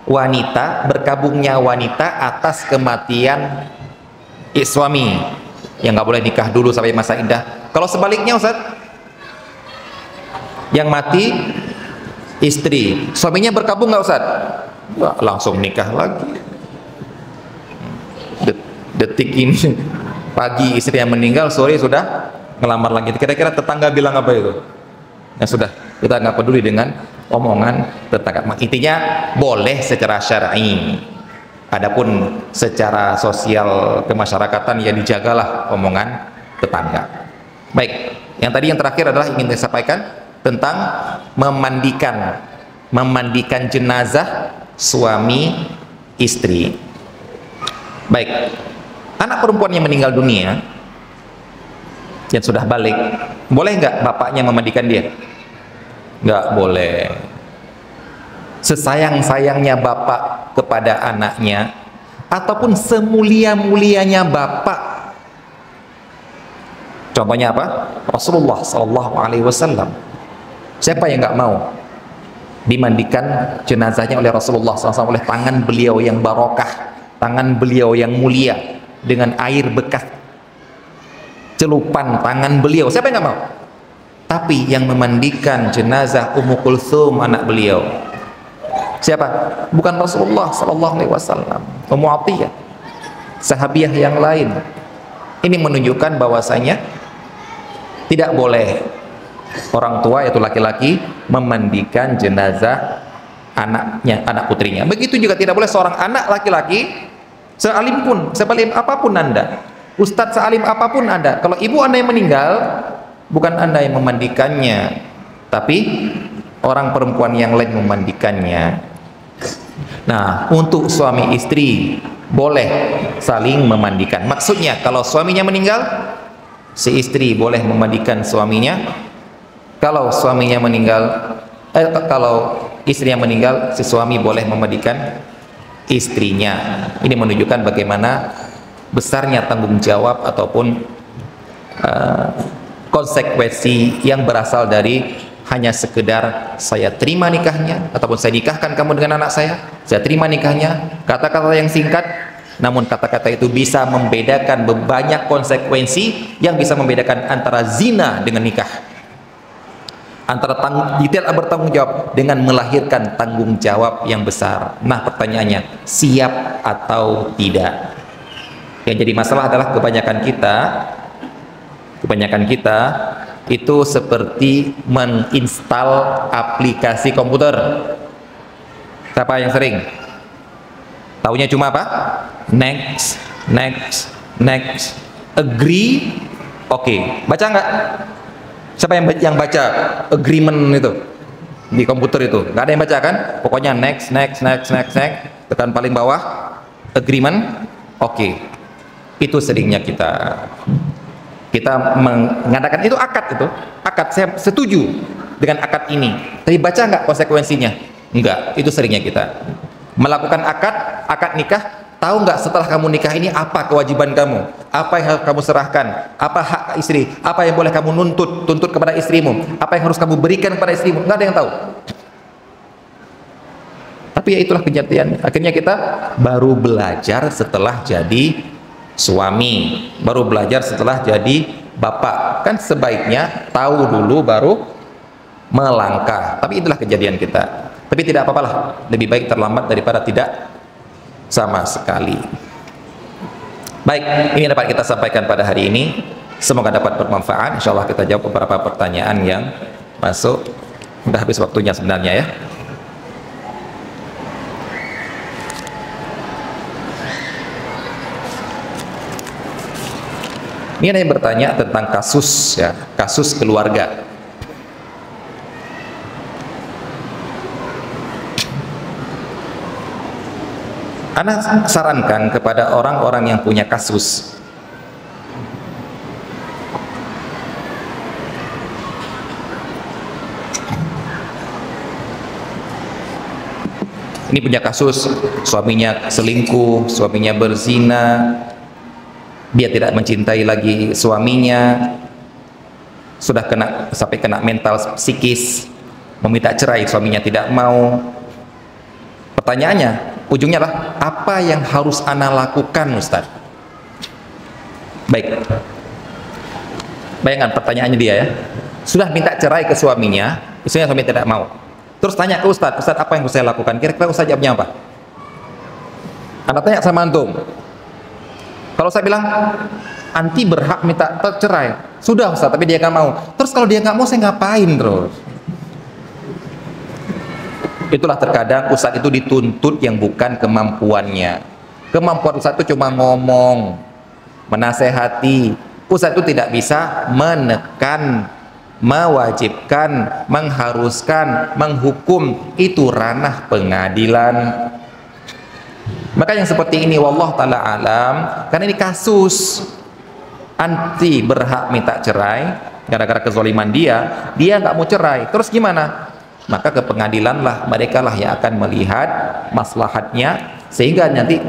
wanita, berkabungnya wanita atas kematian suami, yang nggak boleh nikah dulu sampai masa iddah. Kalau sebaliknya Ustadz, yang mati istri, suaminya berkabung nggak Ustadz? Langsung nikah lagi. Detik ini pagi istrinya meninggal, sore sudah ngelamar lagi. Kira-kira tetangga bilang apa itu? Ya sudah, kita nggak peduli dengan omongan tetangga. Intinya boleh secara syar'i. Adapun secara sosial kemasyarakatan ya dijagalah omongan tetangga. Baik, yang terakhir adalah ingin saya sampaikan tentang memandikan jenazah suami istri. Baik, anak perempuan yang meninggal dunia yang sudah balik, boleh nggak bapaknya memandikan dia? Nggak boleh. Sesayang-sayangnya bapak kepada anaknya, ataupun semulia-mulianya bapak, contohnya apa? Rasulullah SAW. Siapa yang nggak mau dimandikan jenazahnya oleh Rasulullah SAW, oleh tangan beliau yang barokah, tangan beliau yang mulia, dengan air bekas celupan tangan beliau? Siapa yang nggak mau? Tapi yang memandikan jenazah Ummu Kulthum, anak beliau, siapa? Bukan Rasulullah SAW, Ummu Atiyah, sahabiah yang lain. Ini menunjukkan bahwasanya tidak boleh orang tua, yaitu laki-laki, memandikan jenazah anaknya, anak putrinya. Begitu juga tidak boleh seorang anak laki-laki, sealim apapun Anda, ustadz sealim apapun Anda, kalau ibu Anda yang meninggal, bukan Anda yang memandikannya, tapi orang perempuan yang lain memandikannya. Nah, untuk suami istri boleh saling memandikan. Maksudnya kalau suaminya meninggal, si istri boleh memandikan suaminya. Kalau suaminya meninggal, kalau istrinya meninggal, si suami boleh memandikan istrinya. Ini menunjukkan bagaimana besarnya tanggung jawab ataupun konsekuensi yang berasal dari hanya sekedar saya terima nikahnya, ataupun saya nikahkan kamu dengan anak saya terima nikahnya, kata-kata yang singkat, namun kata-kata itu bisa membedakan banyak konsekuensi yang bisa membedakan antara zina dengan nikah, antara tidak bertanggung jawab dengan melahirkan tanggung jawab yang besar. Nah, pertanyaannya, siap atau tidak? Yang jadi masalah adalah kebanyakan kita itu seperti menginstal aplikasi komputer. Siapa yang sering? Taunya cuma apa? Next, next, next, agree, oke. Baca nggak? Siapa yang baca agreement itu di komputer itu? Nggak ada yang baca kan? Pokoknya next, next, next, next, next, tekan paling bawah, agreement, oke. Itu seringnya kita mengadakan itu akad, saya setuju dengan akad ini, tapi baca nggak konsekuensinya? Enggak. Itu seringnya kita melakukan akad nikah. Tahu nggak setelah kamu nikah ini apa kewajiban kamu, apa yang harus kamu serahkan, apa hak istri, apa yang boleh kamu tuntut kepada istrimu, apa yang harus kamu berikan kepada istrimu? Nggak ada yang tahu. Tapi ya itulah kejadian. Akhirnya kita baru belajar setelah jadi suami, baru belajar setelah jadi bapak. Kan sebaiknya tahu dulu baru melangkah. Tapi itulah kejadian kita. Tapi tidak apa-apalah, lebih baik terlambat daripada tidak sama sekali. Baik, ini dapat kita sampaikan pada hari ini. Semoga dapat bermanfaat. Insya Allah kita jawab beberapa pertanyaan yang masuk. Sudah habis waktunya sebenarnya ya. Ini ada yang bertanya tentang kasus ya, kasus keluarga. Ana sarankan kepada orang-orang yang punya kasus, ini punya kasus, suaminya selingkuh, suaminya berzina, dia tidak mencintai lagi suaminya, sudah sampai kena mental psikis, meminta cerai, suaminya tidak mau. Pertanyaannya, ujungnya lah, apa yang harus ana lakukan, Ustaz? Baik, bayangkan pertanyaannya dia ya, sudah minta cerai ke suaminya, istrinya suami tidak mau, terus tanya ke Ustaz, Ustaz apa yang harus saya lakukan? Kira-kira Ustaz jawabnya apa? Ana tanya sama antum. Kalau saya bilang anti berhak minta cerai, sudah Ustaz, tapi dia nggak mau. Terus kalau dia nggak mau, saya ngapain terus? Itulah terkadang Ustaz itu dituntut yang bukan kemampuannya. Kemampuan Ustaz itu cuma ngomong, menasehati. Ustaz itu tidak bisa menekan, mewajibkan, mengharuskan, menghukum. Itu ranah pengadilan. Maka yang seperti ini wallah ta'ala alam, karena ini kasus anti berhak minta cerai gara-gara kezaliman dia nggak mau cerai, terus gimana? Maka ke pengadilan lah, mereka lah yang akan melihat maslahatnya, sehingga nanti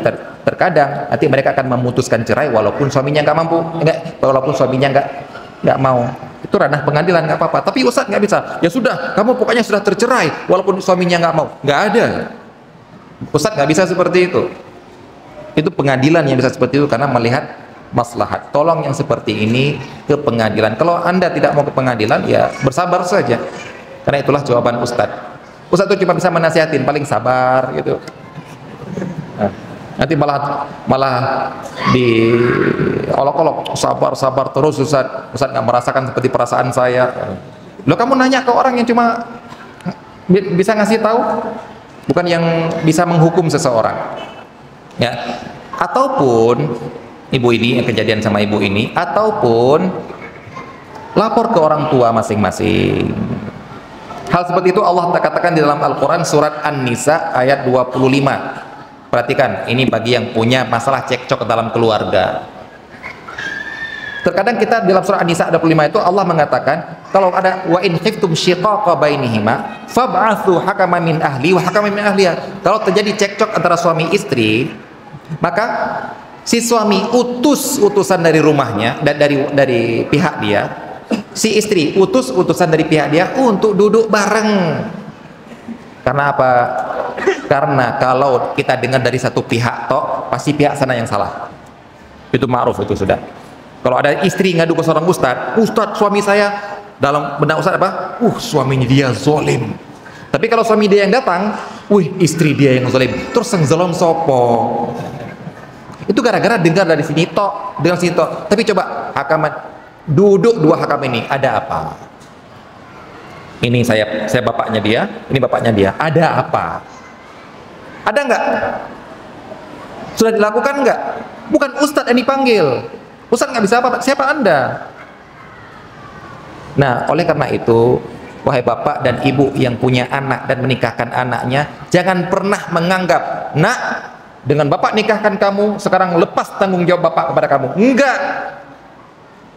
terkadang nanti mereka akan memutuskan cerai walaupun suaminya nggak mampu, walaupun suaminya nggak mau. Itu ranah pengadilan, nggak apa-apa. Tapi Ustaz nggak bisa, ya sudah, kamu pokoknya sudah tercerai walaupun suaminya nggak mau. Nggak ada, Ustaz nggak bisa seperti itu. Itu pengadilan yang bisa seperti itu, karena melihat maslahat. Tolong yang seperti ini ke pengadilan. Kalau Anda tidak mau ke pengadilan, ya bersabar saja. Karena itulah jawaban Ustadz. Ustadz itu cuma bisa menasihatin, paling sabar gitu. Nah, nanti malah diolok-olok, sabar terus Ustadz nggak merasakan seperti perasaan saya. Loh, kamu nanya ke orang yang cuma bisa ngasih tahu, bukan yang bisa menghukum seseorang ya. Ataupun ibu ini, yang kejadian sama ibu ini, ataupun lapor ke orang tua masing-masing. Hal seperti itu Allah katakan di dalam Al-Quran surat An-Nisa ayat 25. Perhatikan, ini bagi yang punya masalah cekcok dalam keluarga. Terkadang kita dalam surah An-Nisa 25 itu Allah mengatakan, kalau ada wa in khiftum shiqaqa bainihima fab'atsu hakaman min ahli wa hakaman min ahliha. Kalau terjadi cekcok antara suami istri, maka si suami utusan dari rumahnya dan dari pihak dia Si istri utus utusan dari pihak dia untuk duduk bareng. Karena apa? Karena kalau kita dengar dari satu pihak tok, pasti pihak sana yang salah. Itu ma'ruf, itu sudah. Kalau ada istri ngadu ke seorang ustadz, ustadz suami saya, dalam benak ustadz apa? Suaminya dia zolim. Tapi kalau suami dia yang datang, istri dia yang zolim. Terus yang zolim sopo? Itu gara-gara dengar dari sini tok, dengar sini tok. Tapi coba hakaman, duduk dua hakam ini, ada apa? Ini saya bapaknya dia, ini bapaknya dia. Ada apa? Ada nggak? Sudah dilakukan nggak? Bukan ustadz yang dipanggil. Ustadz nggak bisa apa? Siapa Anda? Nah, oleh karena itu, wahai bapak dan ibu yang punya anak dan menikahkan anaknya, jangan pernah menganggap, nak, dengan bapak nikahkan kamu, sekarang lepas tanggung jawab bapak kepada kamu. Enggak.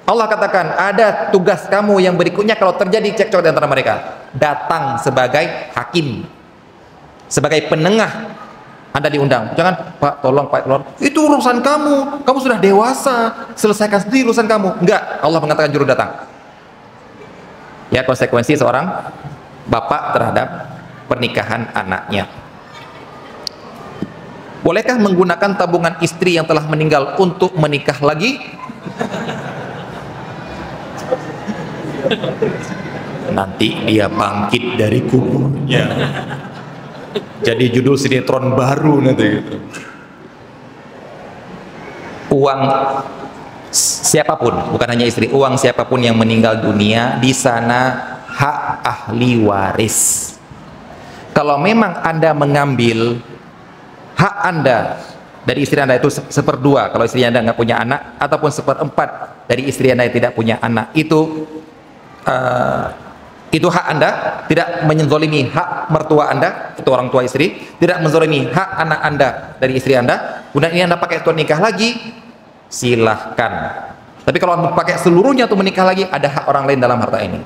Allah katakan, ada tugas kamu yang berikutnya kalau terjadi cekcok di antara mereka. Datang sebagai hakim, sebagai penengah. Anda diundang, jangan, Pak, tolong, Pak, tolong. Itu urusan kamu. Kamu sudah dewasa, selesaikan sendiri urusan kamu. Enggak, Allah mengatakan juru datang. Ya, konsekuensi seorang bapak terhadap pernikahan anaknya. Bolehkah menggunakan tabungan istri yang telah meninggal untuk menikah lagi? Nanti dia bangkit dari kuburnya. Jadi judul sinetron baru nanti gitu. Uang siapapun, bukan hanya istri, uang siapapun yang meninggal dunia, di sana hak ahli waris. Kalau memang Anda mengambil hak Anda dari istri Anda itu seperdua, kalau istri Anda nggak punya anak, ataupun seperempat dari istri Anda yang tidak punya anak, itu hak Anda, tidak menzolimi hak mertua Anda, itu orang tua istri, tidak menzolimi hak anak Anda dari istri Anda. Kemudian ini Anda pakai untuk nikah lagi, silahkan. Tapi kalau Anda pakai seluruhnya untuk menikah lagi, ada hak orang lain dalam harta ini.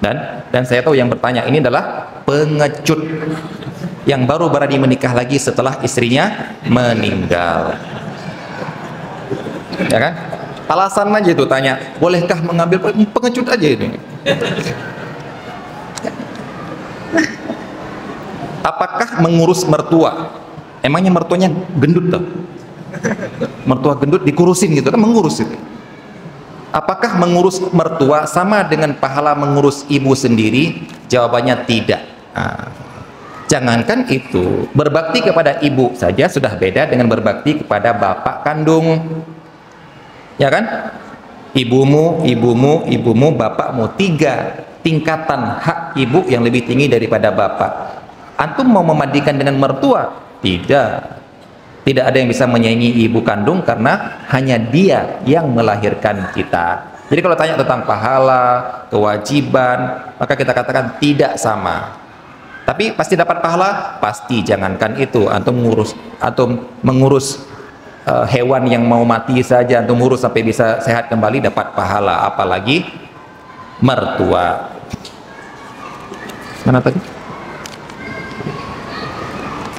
Dan saya tahu yang bertanya ini adalah pengecut yang baru berani menikah lagi setelah istrinya meninggal. Ya kan? Alasan aja itu tanya, bolehkah mengambil, pengecut aja ini. Apakah mengurus mertua? Emangnya mertuanya gendut tuh? Mertua gendut dikurusin gitu kan, mengurus itu. Apakah mengurus mertua sama dengan pahala mengurus ibu sendiri? Jawabannya tidak. Jangankan itu, berbakti kepada ibu saja sudah beda dengan berbakti kepada bapak kandung. Ya kan? Ibumu, bapakmu, 3 tingkatan hak ibu yang lebih tinggi daripada bapak. Antum mau memandikan dengan mertua? Tidak. Tidak ada yang bisa menyaingi ibu kandung karena hanya dia yang melahirkan kita. Jadi kalau tanya tentang pahala, kewajiban, maka kita katakan tidak sama. Tapi pasti dapat pahala? Pasti. Jangankan itu, antum mengurus hewan yang mau mati saja, antum ngurus sampai bisa sehat kembali dapat pahala, apalagi mertua. Mana tadi?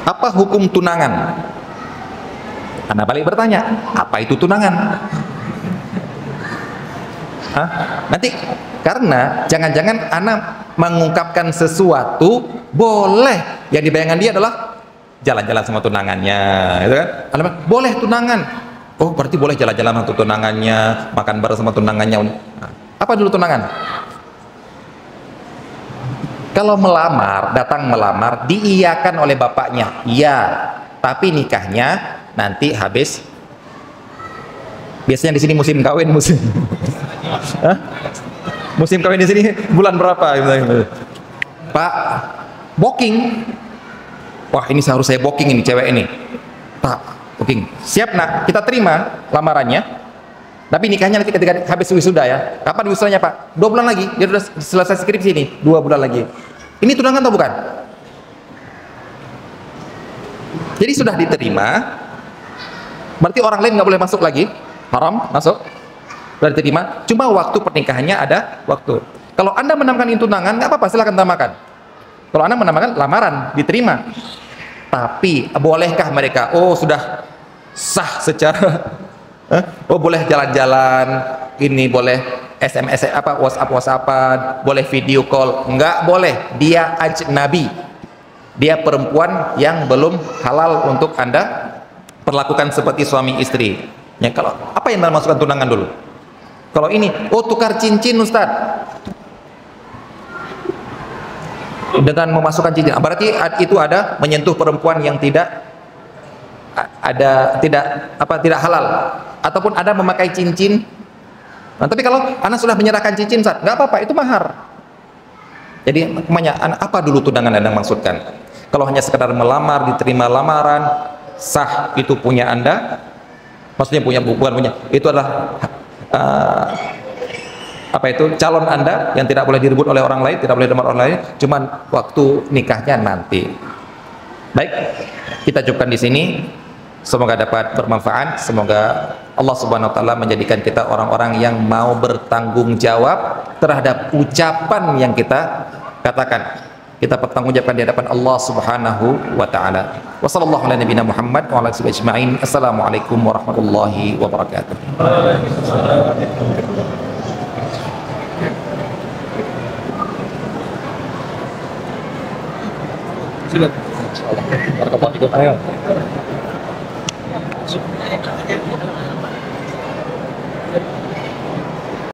Apa hukum tunangan? Anda balik bertanya, apa itu tunangan? Nanti karena jangan-jangan anak mengungkapkan sesuatu boleh, yang dibayangkan dia adalah jalan-jalan sama tunangannya, gitu kan? Boleh tunangan. Oh, berarti boleh jalan-jalan sama tunangannya, makan bareng sama tunangannya. Apa dulu tunangan? Kalau melamar, datang melamar, diiyakan oleh bapaknya, iya, tapi nikahnya nanti habis. Biasanya di sini musim kawin, musim kawin di sini bulan berapa? Pak, booking. Wah, ini seharusnya saya booking ini cewek ini. Pak, booking. Siap nak, kita terima lamarannya. Tapi nikahnya nanti ketika habis wisuda ya. Kapan wisudanya Pak? 2 bulan lagi. Dia sudah selesai skripsi ini. 2 bulan lagi. Ini tunangan atau bukan? Jadi sudah diterima. Berarti orang lain nggak boleh masuk lagi. Haram masuk. Sudah diterima. Cuma waktu pernikahannya ada waktu. Kalau Anda menamakan ini tunangan, nggak apa-apa, silakan tambahkan. Kalau Anda menamakan lamaran, diterima. Tapi bolehkah mereka? Oh, sudah sah secara. Oh, boleh jalan-jalan, ini boleh SMS apa, WhatsApp-WhatsAppan, boleh video call, enggak boleh. Dia ajnabi. Dia perempuan yang belum halal untuk Anda perlakukan seperti suami istri. Ya, kalau apa yang masukkan tunangan dulu? Kalau ini, oh tukar cincin Ustaz. Dengan memasukkan cincin, berarti itu ada menyentuh perempuan yang tidak halal, ataupun ada memakai cincin. Nah, tapi kalau anak sudah menyerahkan cincin, Ustaz, nggak apa-apa, itu mahar. Jadi makanya apa dulu tunangan Anda maksudkan? Kalau hanya sekedar melamar, diterima lamaran, sah, itu punya Anda. Maksudnya bukan punya, itu adalah calon Anda yang tidak boleh direbut oleh orang lain, tidak boleh dilamar orang lain. Cuman waktu nikahnya nanti. Baik, kita cukupkan di sini. Semoga dapat bermanfaat. Semoga Allah Subhanahu wa taala menjadikan kita orang-orang yang mau bertanggung jawab terhadap ucapan yang kita katakan. Kita bertanggungjawabkan di hadapan Allah Subhanahu wa taala. Wassallallahu ala nabiyina Muhammad wa ala alihi ajma'in. Assalamualaikum warahmatullahi wabarakatuh. Silakan. Ayo.